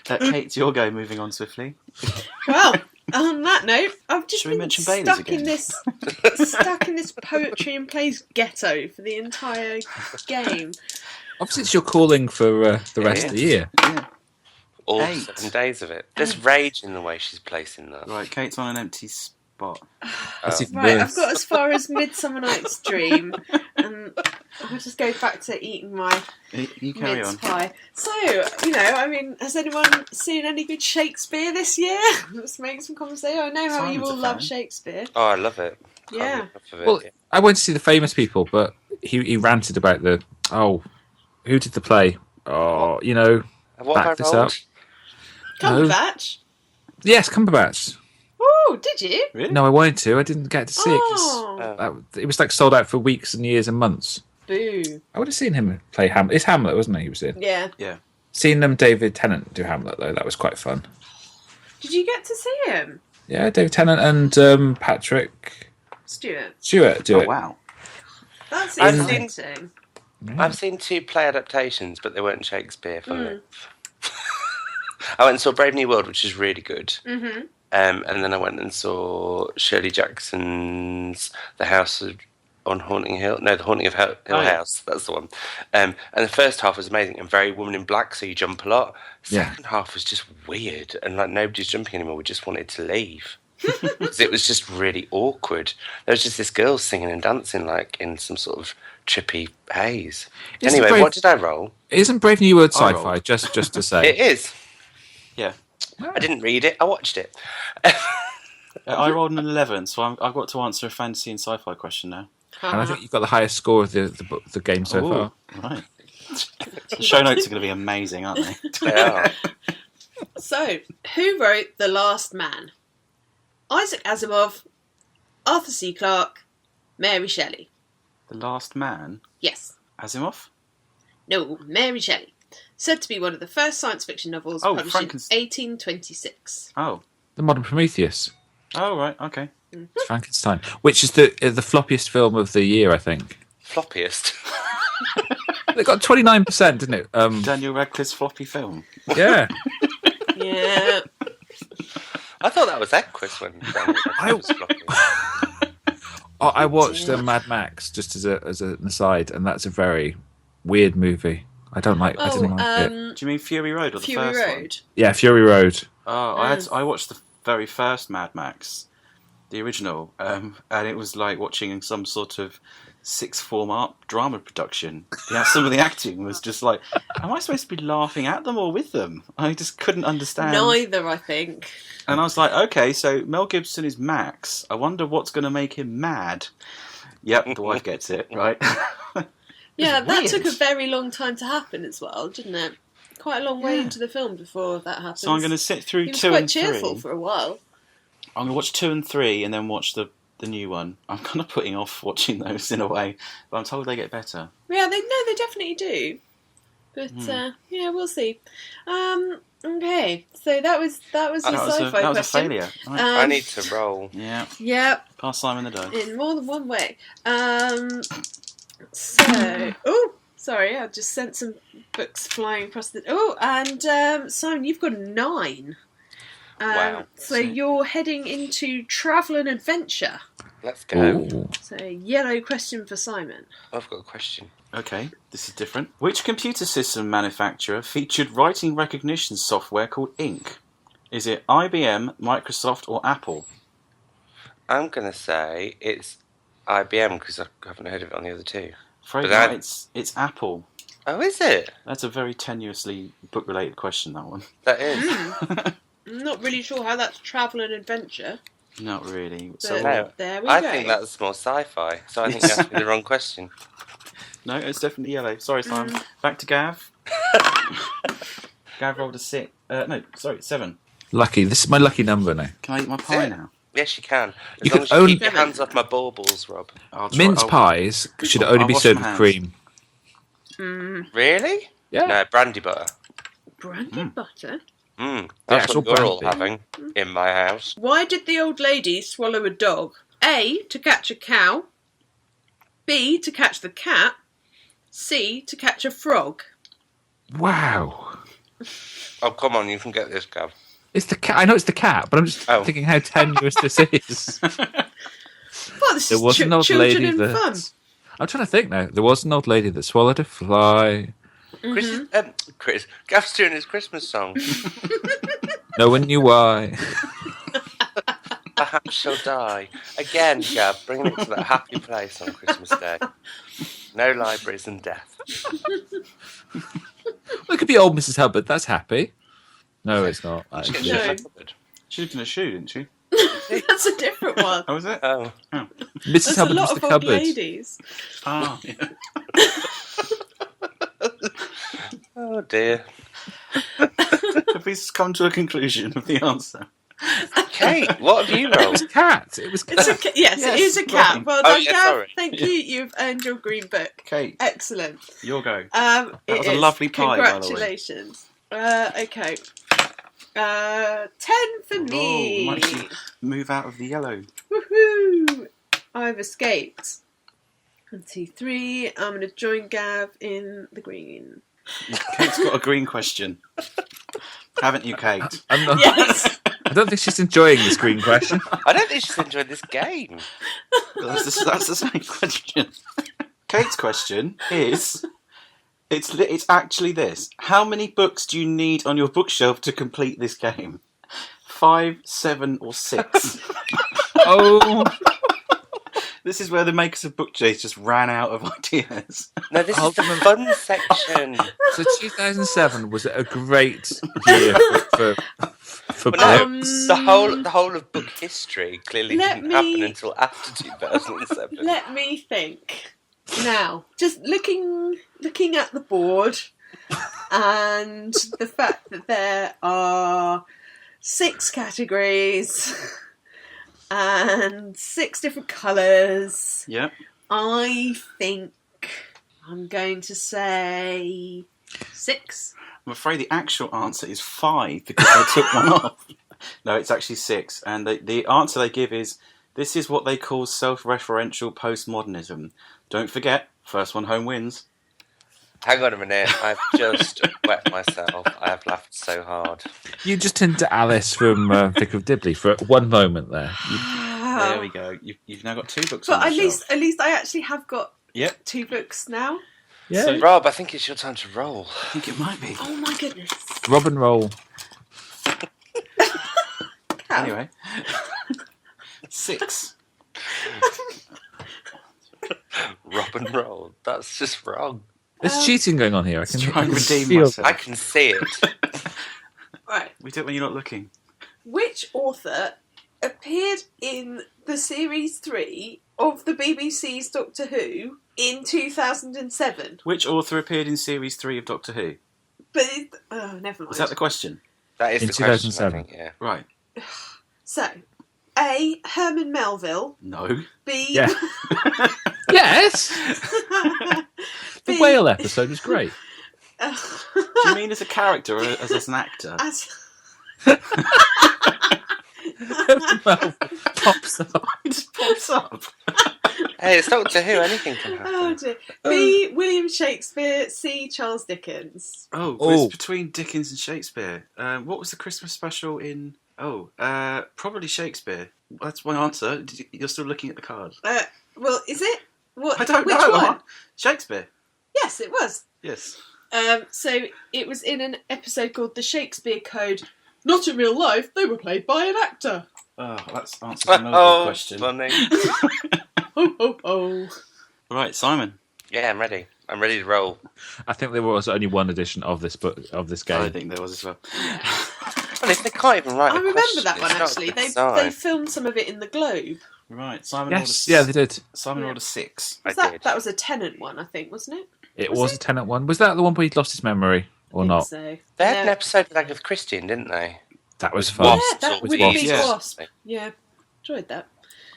Kate, your go. Moving on swiftly. Well, on that note, I've just Should we been mention Baileys stuck again? in this stuck in this poetry and plays ghetto for the entire game. obviously, it's your calling for the rest of the year. Yeah. All 8. 7 days of it. There's rage in the way she's placing that. Right, Kate's on an empty spot. That's even Right, worse. I've got as far as Midsummer Night's Dream, and I'll just go back to eating my You carry mince on. pie. So, I mean, has anyone seen any good Shakespeare this year? Let's make some conversation. I know how you Simon's all a love fan. Shakespeare. Oh, I love it. Can't Yeah. get enough of it. Well, I went to see the famous people, but he ranted about who did the play? Oh, What back have I this rolled? up. No. Cumberbatch? Yes, Cumberbatch. Oh, did you? Really? No, I wanted to. I didn't get to see it Oh, because it was like sold out for weeks and years and months. boo. I would have seen him play Hamlet. It's Hamlet, wasn't it? He was in. Yeah. Yeah. Seeing David Tennant do Hamlet though, that was quite fun. Did you get to see him? Yeah, David Tennant and Patrick Stewart. Stewart do Oh it. wow. That's I've exciting. I've seen 2 play adaptations, but they weren't Shakespeare. Funnily. I went and saw Brave New World, which is really good. Mm-hmm. And then I went and saw Shirley Jackson's The House on Haunting Hill. No, The Haunting of Hill Oh, yeah. House. That's the one. And the first half was amazing and very Woman in Black, so you jump a lot. Yeah. Second half was just weird, and like nobody's jumping anymore. We just wanted to leave. 'Cause it was just really awkward. There was just this girl singing and dancing like in some sort of trippy haze. Isn't Anyway, Brave- what did I roll? Isn't Brave New World I sci-fi? rolled. Just to It say. is. Yeah. I didn't read it. I watched it. I rolled an 11, so I've got to answer a fantasy and sci-fi question now. And I think you've got the highest score of the game so Ooh, far. right. The show notes are going to be amazing, aren't they? They are. So, who wrote The Last Man? Isaac Asimov, Arthur C. Clarke, Mary Shelley. The Last Man, Yes. Asimov. No, Mary Shelley. Said to be one of the first science fiction novels Oh, published in Frankenstein. 1826. Oh. The Modern Prometheus. Oh right. Okay. It's Frankenstein, which is the floppiest film of the year, I think. Floppiest. It got 29%, didn't it? Daniel Radcliffe's floppy film. Yeah. Yeah. I thought that was Equus when Daniel was floppy. I watched Mad Max just as an aside, and that's a very weird movie. I didn't like it. Do you mean Fury Road or the Fury first Road. Yeah, Fury Road. one? Oh, I watched the very first Mad Max, the original, and it was like watching some sort of sixth form art drama production. Yeah, some of the acting was just like, am I supposed to be laughing at them or with them? I just couldn't understand. Neither, I think. And I was like, okay, so Mel Gibson is Max. I wonder what's going to make him mad. Yep, the wife gets it, right? Yeah, that weird. took a very long time to happen as well, didn't it? Quite a long way into the film before that happened. So I'm going to sit through He was 2 quite and 3. cheerful for a while. I'm going to watch 2 and 3 and then watch the new one. I'm kind of putting off watching those in a way, but I'm told they get better. Yeah, they definitely do. But yeah, we'll see. Okay, so that was your sci-fi that was a question. failure. Right. I need to roll. Yeah. Yep, Pass Simon the die. in more than one way. So, oh, sorry, I just sent some books flying across the. Oh, and Simon, you've got a 9. Wow. So you're heading into travel and adventure. Let's go. Ooh. So yellow question for Simon. I've got a question. Okay, this is different. Which computer system manufacturer featured writing recognition software called Ink? Is it IBM, Microsoft, or Apple? I'm going to say it's IBM because I haven't heard of it on the other two. Afraid But not, it's Apple. Oh, is it? That's a very tenuously book-related question, that one. That is. I'm not really sure how that's travel and adventure. Not really. So So, No, there we I go. think that's more sci-fi, so I think you asked me the wrong question. no, it's definitely yellow. Sorry, Simon. Back to Gav. Gav rolled a 6. 7. Lucky. This is my lucky number now. Can I eat my pie it? now? Yes, you can. As You long can as you only- keep your hands off my baubles, Rob. I'll try- Mince I'll- pies should I'll only be wash served my with hands. cream. Really? Yeah. No, brandy butter. Brandy butter? That's actual what you're all brandy. having in my house. Why did the old lady swallow a dog? A, to catch a cow. B, to catch the cat. C, to catch a frog. Wow. Oh, come on, you can get this, Gav. It's the cat. I know it's the cat, but I'm just Oh. thinking how tenuous this is. Well, this There is was an old children lady and that. fun. I'm trying to think now. There was an old lady that swallowed a fly. Chris, Gav's doing his Christmas song. No one knew why. Perhaps she'll die. Again, Gav, bringing it to that happy place on Christmas Day. No libraries and death. Well, it could be old Mrs. Hubbard. That's happy. No, it's not. Actually. No. She lived in a shoe, didn't she? That's a different one. Oh, was it? Oh, Mrs. There's a Hubbard lot was of the old cupboard. ladies. Ah, yeah. oh dear. Have we come to a conclusion of the answer? Kate, what have you It rolled? was cat. It was It's cat. a yes, it is a cat. right. Well Oh, done, yeah, Gav. sorry. Thank you. You've earned your green book. Kate, Excellent. your go. That was a lovely pie, by the way. Congratulations. Okay. 10 for me. Oh, might you move out of the yellow. Woohoo! I've escaped. 1, 2, 3. I'm going to join Gav in the green. Kate's got a green question. Haven't you, Kate? I'm not, Yes. I don't think she's enjoying this green question. I don't think she's enjoyed this game. That's the same question. Kate's question is... It's actually this. How many books do you need on your bookshelf to complete this game? 5, 7, or 6? Oh, This is where the makers of Bookchase just ran out of ideas. No, this is the fun section. so 2007 was a great year for Well, no, books. the whole of book history clearly Let didn't me- happen until after 2007. Let me think. Now, just looking at the board and the fact that there are 6 categories and 6 different colours, Yep. I think I'm going to say 6. I'm afraid the actual answer is 5 because I took one off. No, it's actually 6. And the answer they give is, this is what they call self-referential postmodernism. Don't forget, first one home wins. Hang on a minute, I've just wet myself. I have laughed so hard. You just turned to Alice from Vicar of Dibley for one moment there. There we go. You've now got 2 books But on the at shelf. least I actually have got Yep. 2 books now. Yeah. So- Rob, I think it's your time to roll. I think it might be. Oh my goodness. Rob and roll. Anyway. 6. Rob and roll. That's just wrong. There's cheating going on here. I can try and redeem feel myself. I can see it. Right. We do it when you're not looking. Which author appeared in the series 3 of the BBC's Doctor Who in 2007? Which author appeared in series 3 of Doctor Who? But never mind. Is that the question? That is In the question, I 2007. think, yeah. Right. So, A. Herman Melville. No. B. Yeah. Yes! The B. whale episode was great. Do you mean as a character or as an actor? Mouth pops up. It just pops up. Hey, it's Doctor Who. Anything can happen. Oh dear. B. William Shakespeare. C. Charles Dickens. Oh, but Oh. it's between Dickens and Shakespeare. What was the Christmas special in... probably Shakespeare. That's my answer. You're still looking at the card. Well, is it? What? I don't Which know. one? Shakespeare. Yes, it was. Yes. So it was in an episode called The Shakespeare Code. Not in real life, they were played by an actor. Oh, that's answers another question. Funny. Ho, ho, ho. Right, Simon. Yeah, I'm ready. I'm ready to roll. I think there was only one edition of this book of this game. I think there was as well. Well, if they can't even write I a remember question, that one it's not a actually. good They sign. filmed some of it in the Globe. Right, Simon Yes, rolled a... yeah, they did. Simon Yeah. rolled a 6. I That did. that was a Tennant one, I think, wasn't it? It Was was it? a Tennant one. Was that the one where he lost his memory or I think not? So. They had an No. episode with Agatha Christian, didn't they? That was With fun. Wasps Yeah, that or with Wasps. Big Yeah. Wasp. Yeah, enjoyed that.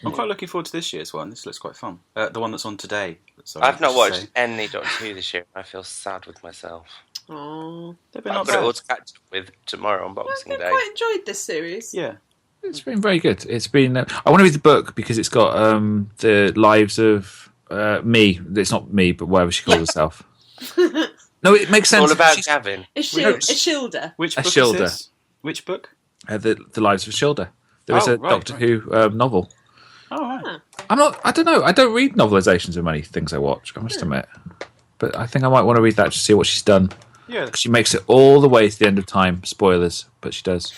I'm quite looking forward to this year's one. This looks quite fun. The one that's on today. Sorry, I've I not should watched say. any Doctor Who this year. I feel sad with myself. Oh, They've been I've not got it all bad. to catch up with tomorrow on I've Boxing Day. quite enjoyed this series. Yeah. It's been very good. It's been. I want to read the book because it's got the lives of me. It's not me, but whatever she calls herself. No, it makes It's all sense. about She's- Gavin. Ishilda. Which A book Shilda. is this? Which book? the lives of Shilda. There is Oh, a right, Doctor right. Who novel. Oh, right. Huh. I'm not. I don't know. I don't read novelizations of many things I watch. I must admit, but I think I might want to read that to see what she's done. Yeah. She makes it all the way to the end of time. Spoilers, but she does.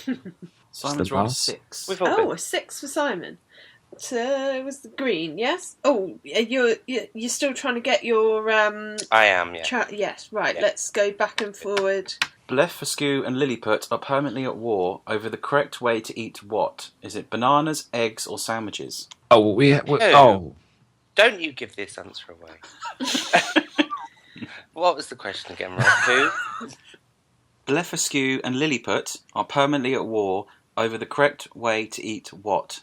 Simon's the rolled a boss. 6. We've all Oh, been. a 6 for Simon. So it was the green, yes? Oh, you're still trying to get your I am, yeah. yes, right. Yeah. Let's go back and forward. Blefuscu and Lilliput are permanently at war over the correct way to eat what? Is it bananas, eggs, or sandwiches? Oh, oh, Don't you give this answer away. What was the question again, Rob? Who? Blefuscu and Lilliput are permanently at war over the correct way to eat what?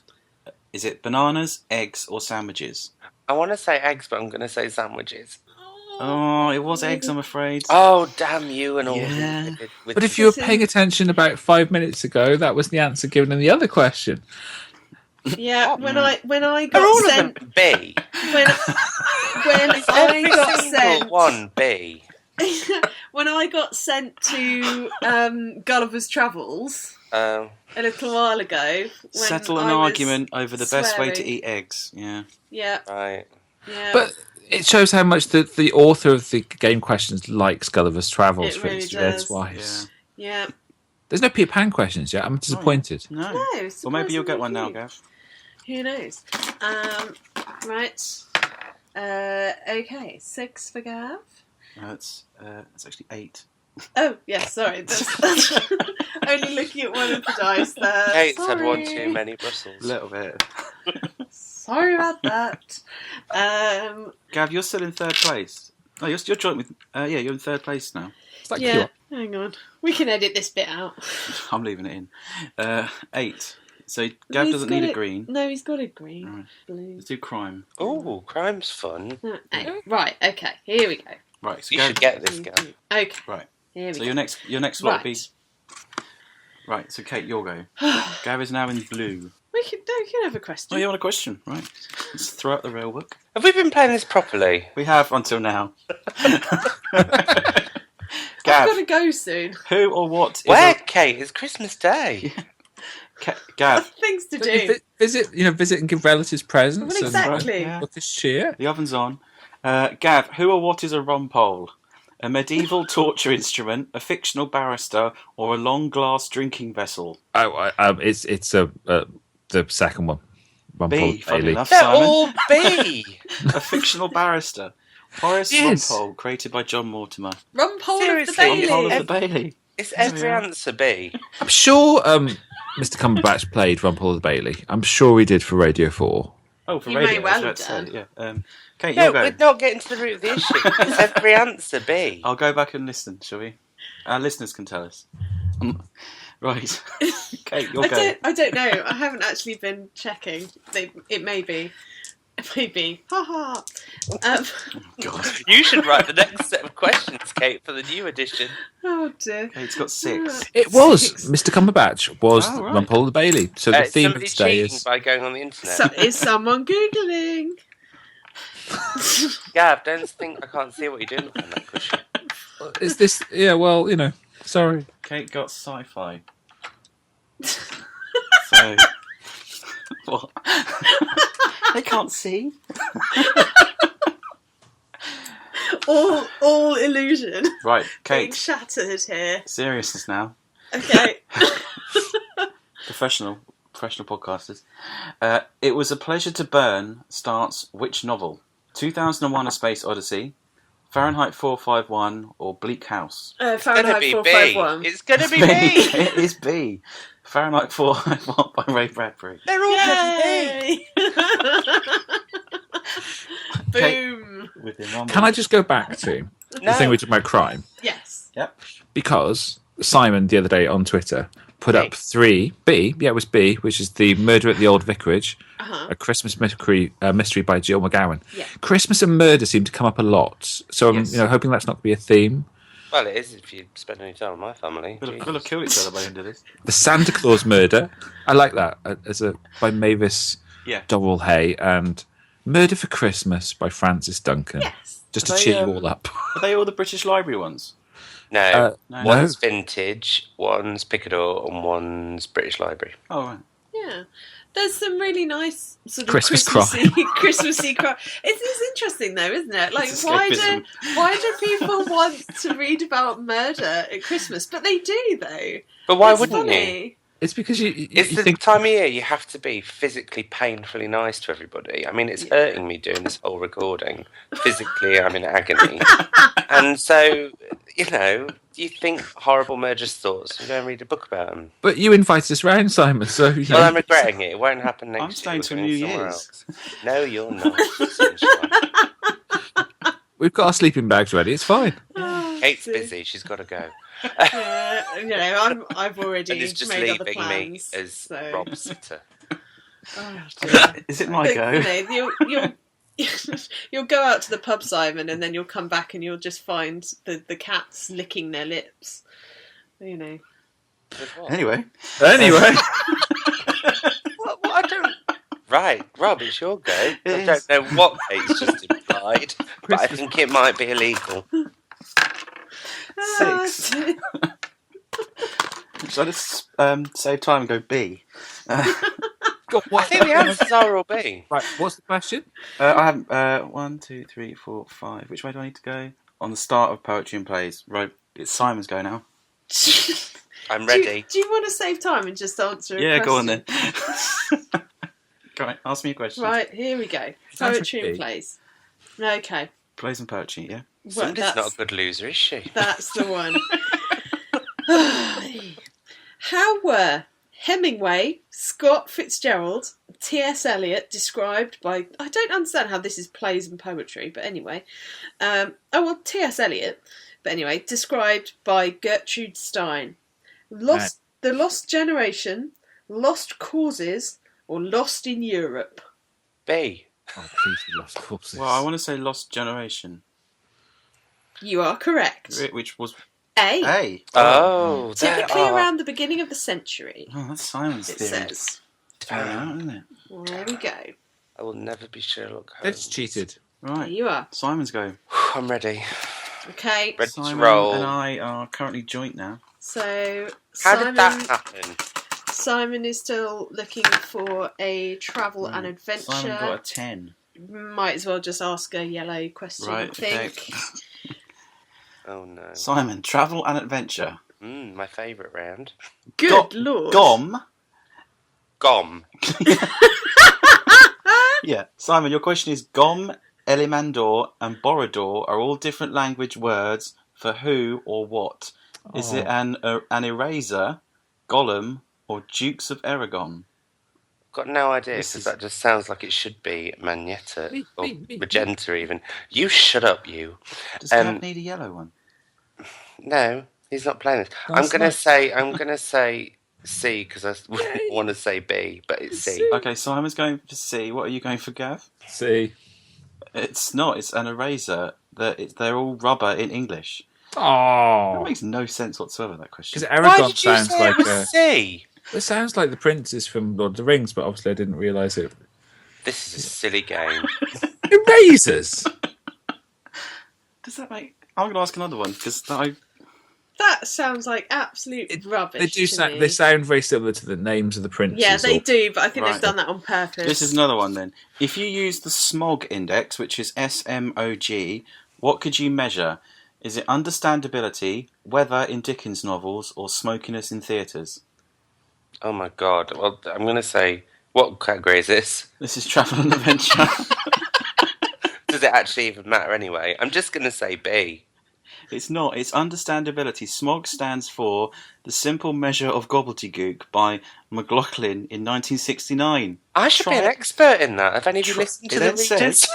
Is it bananas, eggs, or sandwiches? I want to say eggs, but I'm going to say sandwiches. Oh, it was eggs, I'm afraid. Oh, damn you and all. Yeah. With but if you were paying attention about 5 minutes ago, that was the answer given in the other question. Yeah, when I Are got all sent of them B? when I Every got single sent one B. when I got sent to Gulliver's Travels Um, a little while ago. When Settle an I was argument over the best way to swearing. eat eggs. Yeah. Yeah, right. yeah. But it shows how much the author of the game questions likes Gulliver's Travels It for really its read does. twice. yeah. There's no Peter Pan questions yet. I'm disappointed. No. No, Well, maybe you'll get one now, surprisingly Gav. few. Who knows? Right. Okay, 6 for Gav. It's actually 8. Oh, yeah, sorry. That's only looking at one of the dice there. Kate's had Sorry. one too many Brussels. A little bit. Sorry about that. Gav, you're still in 3rd place. Oh, you're joint with... you're in 3rd place now. It's like Yeah, hang on. We can edit this bit out. I'm leaving it in. 8. So Gav He's doesn't got need a it- green. No, he's got a green. Right. Blue. Let's do crime. Ooh, crime's fun. Right, okay, here we go. Right, so You Gav... should get this, Gav. Okay, Right. here we So go. your next slot will be... Right. Right, so Kate, you'll go. Gav is now in blue. We can have a question. Oh, you want a question? Right. Let's throw out the real book. Have we been playing this properly? We have until now. I've Gav, got to go soon. who or what is Where, Kate? It's Christmas Day. Gav, Things to do. Visit and give relatives presents. Well, exactly. Yeah. Look as cheer. The oven's on. Gav, who or what is a rompole? A medieval torture instrument, a fictional barrister, or a long glass drinking vessel? Oh, it's the second one. B, funny Bailey. enough, They're Simon. all B. A fictional barrister. Horace Yes. Rumpole, created by John Mortimer. Rumpole of the Seriously, Bailey. Rumpole of the Bailey. It's every answer B. I'm sure Mr. Cumberbatch played Rumpole of the Bailey. I'm sure he did for Radio 4. Oh, for You radio. may well I was about have to say, yeah. Kate, No, you'll go. we're not getting to the root of the issue. It's every answer B. I'll go back and listen, shall we? Our listeners can tell us. Right. Kate, you'll go. I don't know. I haven't actually been checking. It may be. Maybe. Ha ha. God. You should write the next set of questions, Kate, for the new edition. Oh dear. Kate's got 6. It was Six. Mr. Cumberbatch was Oh, right. Rumpole the Bailey. So the theme of Somebody today cheating is by going on the internet. So, is someone Googling? Gav, don't think I can't see what you're doing behind that cushion. is this? Yeah, well, sorry. Kate got sci-fi. So, what? They can't see. all illusion. Right, Being Kate. shattered here. Seriousness now. Okay. Professional podcasters. It Was a Pleasure to Burn starts which novel? 2001: A Space Odyssey, Fahrenheit 451, or Bleak House? It's gonna Fahrenheit be 451. B. It's gonna be B. It is B. Fahrenheit 451 by Ray Bradbury. They're all bloody B. Kate, Boom. within 1 Can I just go back to the thing we talked about crime? Yes. Yep. Because Simon the other day on Twitter put B. up 3 B. Yeah, it was B, which is the Murder at the Old Vicarage, Uh-huh. a Christmas mystery by Jill McGowan. Yeah. Christmas and murder seem to come up a lot, so I'm Yes. hoping that's not going to be a theme. Well, it is if you spend any time with my family. We'll Jesus. have killed each other by the end of this. The Santa Claus murder, I like that by Mavis Yeah. Hay, and Murder for Christmas by Francis Duncan. Yes. Just Are to they, cheer you all up. Are they all the British Library ones? No, No. one's vintage, one's Picador, and one's British Library. Oh, right. Yeah. There's some really nice sort of Christmas Christmassy crime. It's interesting though, isn't it? Like, It's why escapism. do people want to read about murder at Christmas? But they do, though. But why It's wouldn't you? funny. It's because you It's the think time of year you have to be physically painfully nice to everybody. I mean, it's hurting me doing this whole recording. Physically, I'm in agony. And so, you think horrible murderous thoughts and go and read a book about them. But you invited us round, Simon, so Well, I'm regretting it. It won't happen next I'm year. staying We're till going New somewhere Year's. else. No, you're not. Sunshine. we've got our sleeping bags ready. It's fine. Oh, Kate's dear. busy. She's got to go. I've already And is just made other leaving me plans. as so. Rob's sitter. Oh, dear. Is it my But, go? You'll go out to the pub, Simon, and then you'll come back and you'll just find the cats licking their lips. With what? Anyway. Anyway, What? I don't. Right, Rob, it's your go. I It don't is. know what Kate's just implied, but I Christmas- think it might be illegal. 6. Shall I just save time and go B? I think the answers are all B. right. What's the question? I have 1, 2, 3, 4, 5. Which way do I need to go? On the start of poetry and plays. Right, it's Simon's go now. I'm Do ready. you want to save time and just answer a Yeah, go on question? then. Go on, ask me a question. Right, here we go. Sounds Poetry and tricky. plays. Okay. Plays and poetry, yeah. Well, Somebody's not a good loser, is she? That's the one. How were Hemingway, Scott Fitzgerald, T.S. Eliot described by... I don't understand how this is plays and poetry, but anyway. T.S. Eliot, but anyway, described by Gertrude Stein. The Lost Generation, Lost Causes, or Lost in Europe? B. Oh, please, we lost courses. Well, I want to say Lost Generation, You are correct. which was A. A. Oh, Typically around the beginning of the century, Oh, that's Simon's it theory. says. Fair enough, isn't it? Well, there we go. I will never be Sherlock Holmes. It's cheated. There Right, you are. Simon's go. I'm ready. Okay, Ready Simon to roll. and I are currently joint now. so How Simon, did that happen? Simon is still looking for a travel and adventure. Simon got a 10. Might as well just ask a yellow question, I Right, think. Oh no. Simon, travel and adventure. My favourite round. Good lord. Gom. Gom. Yeah. Simon, your question is Gom, Elimandor, and Borodor are all different language words for who or what. Is it an eraser, Gollum, or Dukes of Aragon? Got no idea This because is- that just sounds like it should be Magneta Me, or me, me. Magenta even. You shut up, you. Does Gav need a yellow one? No, he's not playing this. That's I'm gonna nice. say C, because I want to say B, but it's C. C. Okay, Simon's going for C. What are you going for, Gav? See. It's not. It's an eraser. They're all rubber in English. That Oh. makes no sense whatsoever, that question. Because Why Aragon did you sounds say like it was C? it sounds like the princes from Lord of the Rings, but obviously I didn't realise it. This is a silly game. Erasers. Does that make... I'm going to ask another one, because That sounds like absolute rubbish. They do to sound. me. They sound very similar to the names of the princes. Yeah, they or- do, but I think Right. they've done that on purpose. This is another one, then. If you use the smog index, which is SMOG, what could you measure? Is it understandability, weather in Dickens novels, or smokiness in theatres? Oh my god. Well, I'm going to say, what category is this? This is travel and adventure. Does it actually even matter anyway? I'm just going to say B. It's not. It's understandability. SMOG stands for The Simple Measure of Gobbledygook by McLaughlin in 1969. I should be an Try- expert in that. Have any of you listened to It the then readers? says,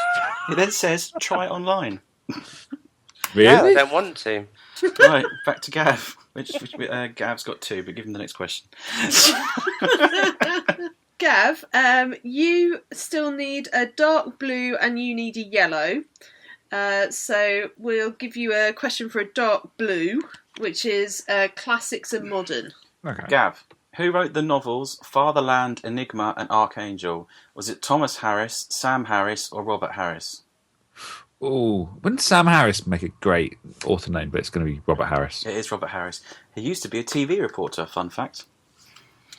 it then says, try it online. Really? No, I don't want to. Right, back to Gav. Gav's got 2, but give him the next question. Gav, you still need a dark blue and you need a yellow. So we'll give you a question for a dark blue, which is classics and modern. Okay. Gav, who wrote the novels Fatherland, Enigma and Archangel? Was it Thomas Harris, Sam Harris or Robert Harris? Oh, wouldn't Sam Harris make a great author name? But it's going to be Robert Harris. It is Robert Harris. He used to be a TV reporter, fun fact.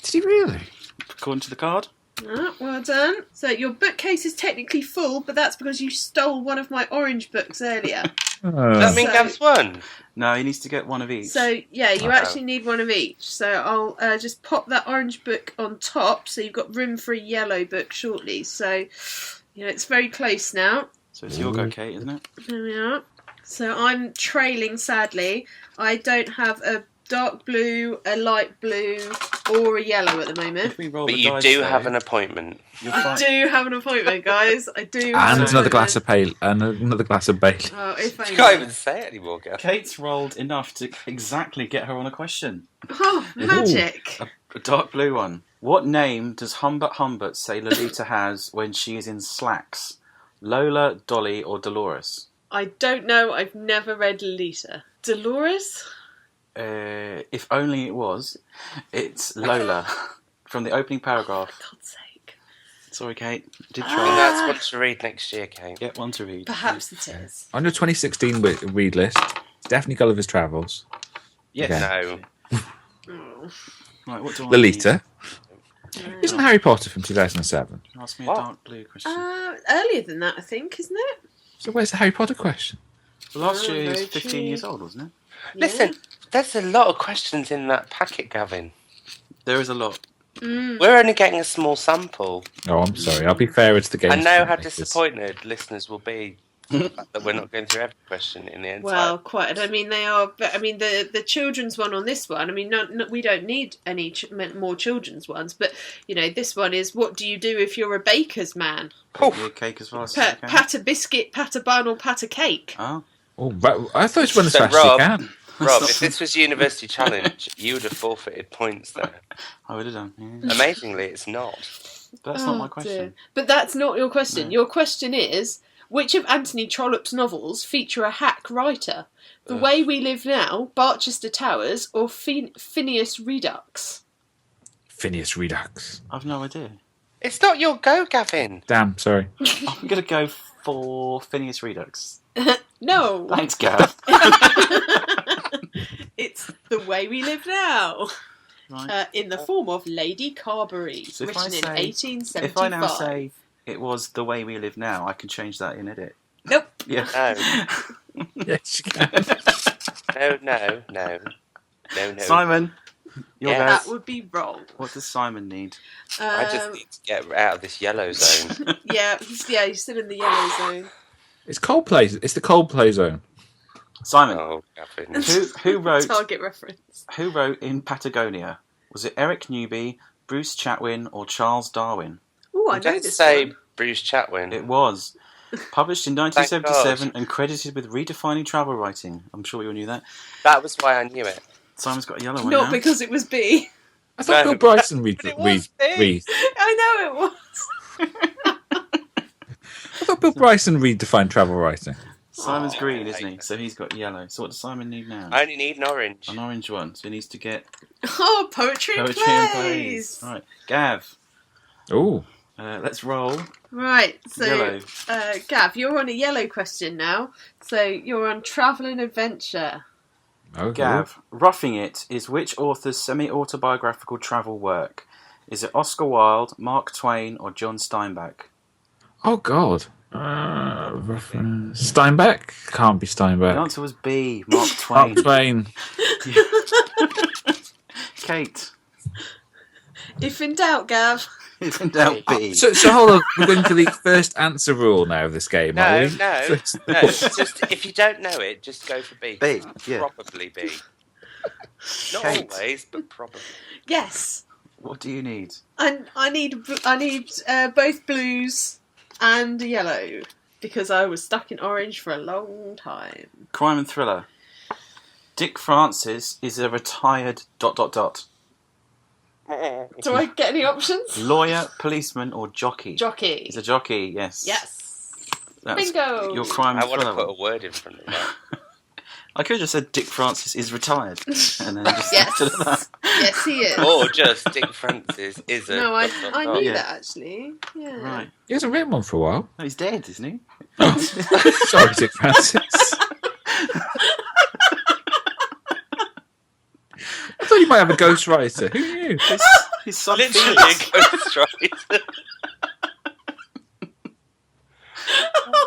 Did he really? According to the card. Ah, well done. So your bookcase is technically full, but that's because you stole one of my orange books earlier. That mean So- Gav's won? No, he needs to get one of each. So yeah, you Oh. actually need one of each. So I'll just pop that orange book on top, so you've got room for a yellow book shortly. So it's very close now. So it's your go, Kate, isn't it? There we are. So I'm trailing, sadly. I don't have a dark blue, a light blue, or a yellow at the moment. If we roll But the you dice, do though, have an appointment. you'll I find- do have an appointment, guys. I do. Have And an another appointment. glass of pale. And another glass of Bailey. Oh, if You only. can't even say it anymore, Gav. Kate's rolled enough to exactly get her on a question. Oh, magic! A dark blue one. What name does Humbert Humbert say Lolita has when she is in slacks? Lola, Dolly, or Dolores? I don't know. I've never read Lolita. Dolores? If only it was. It's Lola. From the opening paragraph. God's sake. Sorry, Kate. Did And try. that's what to read next year, Kate. Get one to read. Perhaps it is. On your 2016 read list, definitely Gulliver's Travels. Yes. Okay. No. Oh. Right, what do I Lolita. No. Isn't Harry Potter from 2007? need? Ask me What? a dark blue question. Earlier than that, I think, isn't it? So where's the Harry Potter question? Last year he was very 15 true. years old, wasn't it? Listen, there's a lot of questions in that packet, Gavin. There is a lot. We're only getting a small sample. Oh, I'm sorry. I'll be fairer to the game. I know how disappointed listeners will be that we're not going through every question in the end. Well, quite. I mean, they are. But I mean, the children's one on this one. I mean, no, we don't need any more children's ones. But this one is: what do you do if you're a baker's man? Bake me a cake as fast as you can. Pat a biscuit, pat a bun, or pat a cake? Oh, Oh, but I thought you went as So, fast as you Rob- can. Rob, if this was University Challenge, you would have forfeited points there. I would have done. Yeah. Amazingly, it's not. But that's not my Oh, question. dear. But that's not your question. No. Your question is: which of Anthony Trollope's novels feature a hack writer? The Way We Live Now, Barchester Towers, or Phineas Redux? Phineas Redux. I've no idea. It's not your go, Gavin. Damn, sorry. I'm going to go for Phineas Redux. No, Thanks, Gav. it's The Way We Live Now. Right. In the form of Lady Carberry, So if I written in say- 1875. If I now say it was The Way We Live Now, I can change that in edit. Nope. Yeah. No. Yes, you can. No. Simon, your Yeah. guess. That would be wrong. What does Simon need? I just need to get out of this yellow zone. He's still in the yellow zone. It's Coldplay. It's the Coldplay zone. Simon, Oh, Gavin. who wrote Target reference. who wrote In Patagonia? Was it Eric Newby, Bruce Chatwin, or Charles Darwin? Oh, I know Don't this say one. Bruce Chatwin. It was. Published in Thank 1977 and credited with redefining travel writing. I'm sure you all knew that. That was why I knew it. Simon's got a yellow one Not now. because it was B. I thought No, Bill Bryson but it was big. I know it was. I thought Bill Bryson redefined travel writing. Simon's Aw. green, isn't he? So he's got yellow. So what does Simon need now? I only need an orange. An orange one. So he needs to get Oh, poetry and and plays. Right, Gav. Oh, Let's roll. Right, so Yellow. Gav, you're on a yellow question now. So you're on travel and adventure. oh, Gav, Roughing It is which author's semi-autobiographical travel work? Is it Oscar Wilde, Mark Twain, or John Steinbeck? Oh God. Steinbeck? Can't be The Steinbeck. answer was B, Mark Twain. Mark Twain. Kate. If in doubt, Gav. If in doubt, B. So hold on. We're going for the first answer rule now of this game, are No, we? no. It's just if you don't know it, just go for B. B, yeah. Probably B. Not Kate. always, but probably. Yes. What do you need? I need both blues and yellow because I was stuck in orange for a long time. Crime and thriller. Dick Francis is a retired ... Do I get any options? Lawyer, policeman, or jockey? Jockey. He's a jockey, yes. Yes. That's Bingo. your crime I and want to thriller. put a word in front of that. I could have just said Dick Francis is retired. And then just Yes. left it at that. Yes, he is. Or just Dick Francis is a. No, I knew Yeah. that actually. Yeah. Right. He hasn't written one for a while. No, he's dead, isn't he? Sorry, Dick Francis. I thought you might have a ghostwriter. Who knew? His son Literally Felix. a ghostwriter.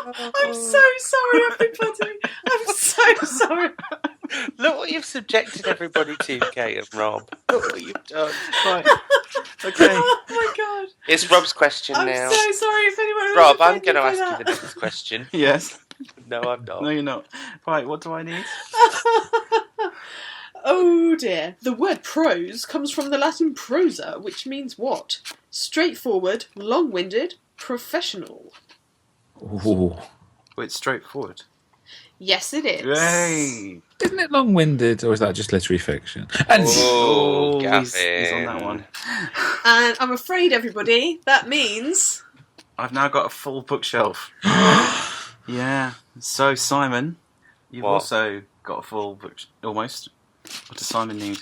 I'm so sorry, everybody. I'm so sorry. Look what you've subjected everybody to, Kate and Rob. Look what you've done. Right. Okay. Oh my god. It's Rob's question I'm now. so sorry if anyone was Rob, I'm offended going to by ask that. you the next question. Yes. No, I'm not. No, you're not. Right, what do I need? Oh dear. The word prose comes from the Latin prosa, which means what? Straightforward, long-winded, professional. Ooh. Well, it's straightforward. Yes, it is. Yay! Isn't it long-winded, or is that just literary fiction? And Oh, he's Gavin. on that one. And I'm afraid, everybody, that means... I've now got a full bookshelf. Yeah. So, Simon, you've What? also got a full book... Almost. What does Simon need?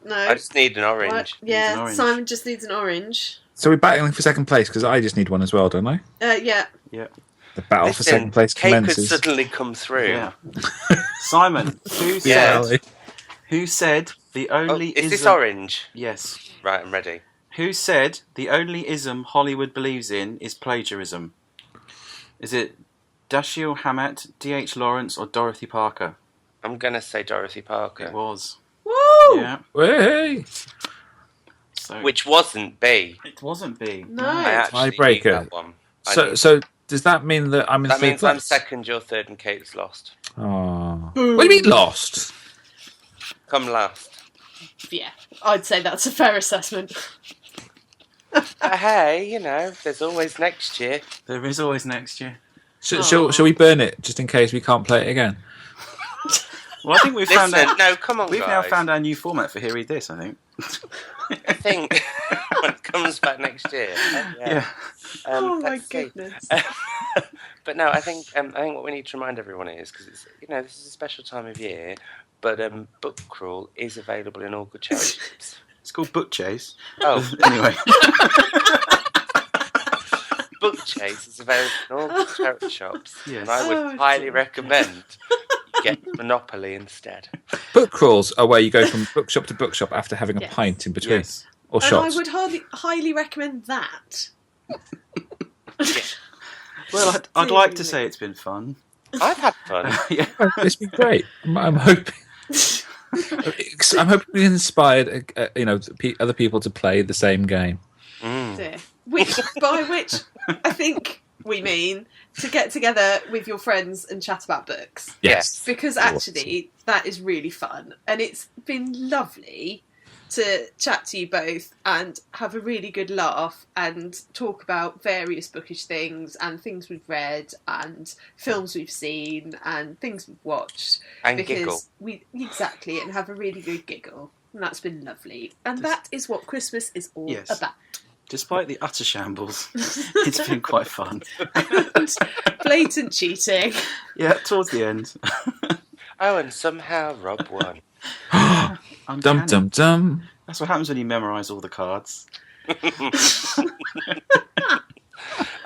No. I just need an orange. What? Needs Yeah, an orange. Simon just needs an orange. so we're battling for second place because I just need one as well, don't I? Yeah. Yeah. The battle for Listen, second place Kate could commences. suddenly come through. Yeah. Simon, who Yeah. said... Who said the Oh, only is this ism... orange? Yes. Right, I'm ready. Who said the only ism Hollywood believes in is plagiarism? Is it Dashiell Hammett, D.H. Lawrence, or Dorothy Parker? I'm going to say Dorothy Parker. It was. Woo! Yeah. Hey! So Which wasn't B. it wasn't B. No. I actually Tiebreaker. need that one. I So, need- so does that mean that I'm in that third means I'm place? second, you're third, and Kate's lost. Oh. What do you mean lost? Come last. Yeah, I'd say that's a fair assessment. Hey, you know, there's always next year. There is always next year. Shall we burn it just in case we can't play it again? Well, I think we've found Listen, out. no, come on, We've guys. now found our new format for Here Read This, I think. I think when it comes back next year. Yeah. Oh my let's see. goodness. But no, I think what we need to remind everyone is because it's this is a special time of year, but Book Crawl is available in all good charity shops. It's called Bookchase. Oh, Anyway. Bookchase is available in all good charity shops, Yes. and I would Oh, highly dear. recommend you get Monopoly instead. Book crawls are where you go from bookshop to bookshop after having a Yes. pint in between. Yes. Or And shots. I would highly recommend that. Well, I'd like to say it's been fun. I've had fun. Yeah. It's been great. I'm hoping. I'm hoping we inspired, other people to play the same game. Dear. By which I think we mean to get together with your friends and chat about books. Yes. Because actually, that is really fun. And it's been lovely to chat to you both and have a really good laugh and talk about various bookish things and things we've read and films we've seen and things we've watched. And because giggle. we exactly and have a really good giggle. And that's been lovely. And that is what Christmas is all about. Despite the utter shambles, it's been quite fun. And blatant cheating. Yeah, towards the end. Oh, and somehow Rob won. Dum dum dum. That's what happens when you memorise all the cards.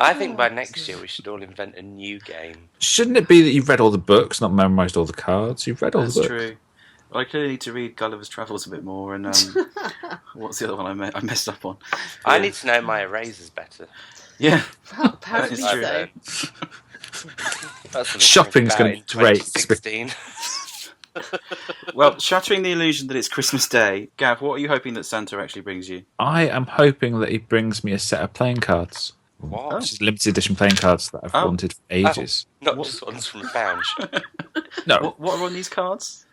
I think by next year we should all invent a new game. Shouldn't it be that you've read all the books, not memorised all the cards? You've read all the books. That's true. Well, I clearly need to read Gulliver's Travels a bit more, and what's the other one I messed up on? I need to know my erasers better. Yeah. Well, apparently That so. Shopping's going to be great. 2016. Well, shattering the illusion that it's Christmas Day, Gav, what are you hoping that Santa actually brings you? I am hoping that he brings me a set of playing cards. What? Which is limited edition playing cards that I've wanted for ages. Not just ones from a pouch. No. What are on these cards?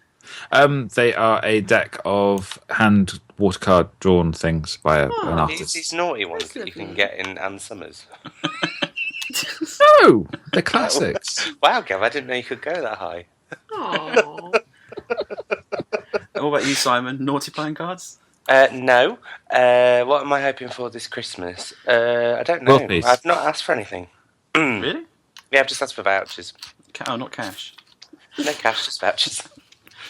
They are a deck of hand water card drawn things by an These artist. naughty ones That's that you can lovely. get in Anne Summers. No, they're classics. Wow, Gav, I didn't know you could go that high. Aww. And what about you, Simon? Naughty playing cards? No. What am I hoping for this Christmas? I don't know. World peace. I've not asked for anything. Really? Yeah, I've just asked for vouchers. Oh, not cash. No cash, just vouchers.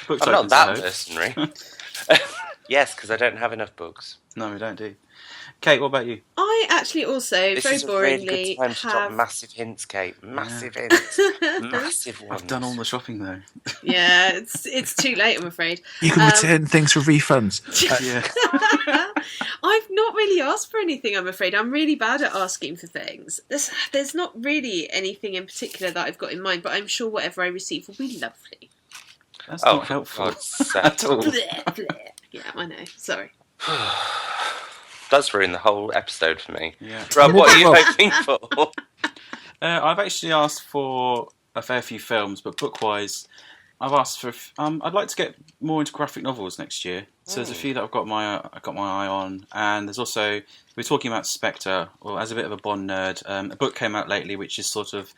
Books I'm not opens, I that hope. mercenary. Yes, because I don't have enough books. No, we don't do. Kate, what about you? I actually also, This very is a really boringly, good time to drop have... massive hints, Kate. Massive hints. Massive ones. I've done all the shopping, though. Yeah, it's too late, I'm afraid. You can return things for refunds. Yeah. I've not really asked for anything, I'm afraid. I'm really bad at asking for things. There's not really anything in particular that I've got in mind, but I'm sure whatever I receive will be lovely. That's Oh, not helpful God's sake. at all. Bleh, bleh. Yeah, I know. Sorry. Does ruin the whole episode for me. Yeah. Rob, what are you hoping for? I've actually asked for a fair few films, but book-wise, I've asked for. I'd like to get more into graphic novels next year. So there's a few that I've got my eye on, and there's also we're talking about Spectre. Well, as a bit of a Bond nerd, a book came out lately which is sort of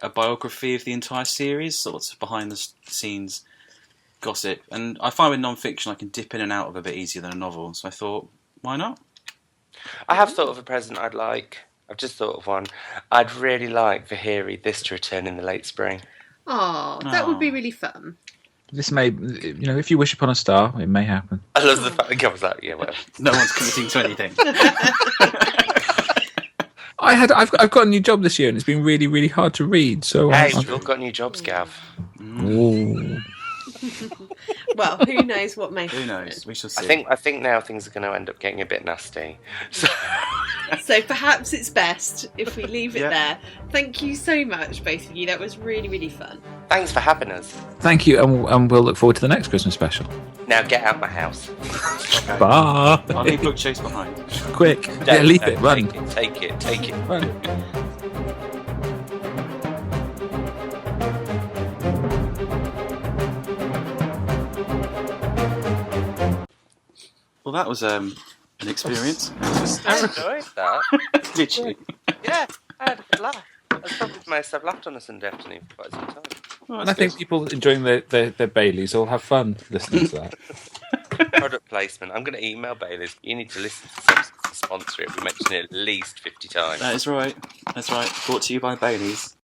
a biography of the entire series, sort of behind the scenes gossip. And I find with non-fiction I can dip in and out of a bit easier than a novel. So I thought, why not? I have thought of a present I'd like. I've just thought of one. I'd really like for Hiri this to return in the late spring. Oh, that would be really fun. This may, if you wish upon a star, it may happen. I love the fact that Gav was like, yeah, whatever. No one's committing to anything. I've got a new job this year, and it's been really, really hard to read. So Hey, we've all got new jobs, Gav. Ooh. Well, who knows what may Who happen. knows? We shall see. I think now things are going to end up getting a bit nasty. So, So perhaps it's best if we leave it Yeah. there. Thank you so much, both of you. That was really, really fun. thanks for having us. Thank you, and we'll look forward to the next Christmas special. Now get out my house. Okay. Bye. I'll leave Bookchase behind. Quick. Yeah, Don't- leave don't it. Run. Take it. Run. Well, that was an experience. I enjoyed that. Did you? Yeah, I had a good laugh. That's probably the most I've laughed on a Sunday afternoon for quite some time. Oh, And I think people enjoying their Baileys will have fun listening to that. Product placement. I'm going to email Bailey's. You need to listen to some sponsor it. We mentioned it at least 50 times. that is right. That's right. Brought to you by Bailey's.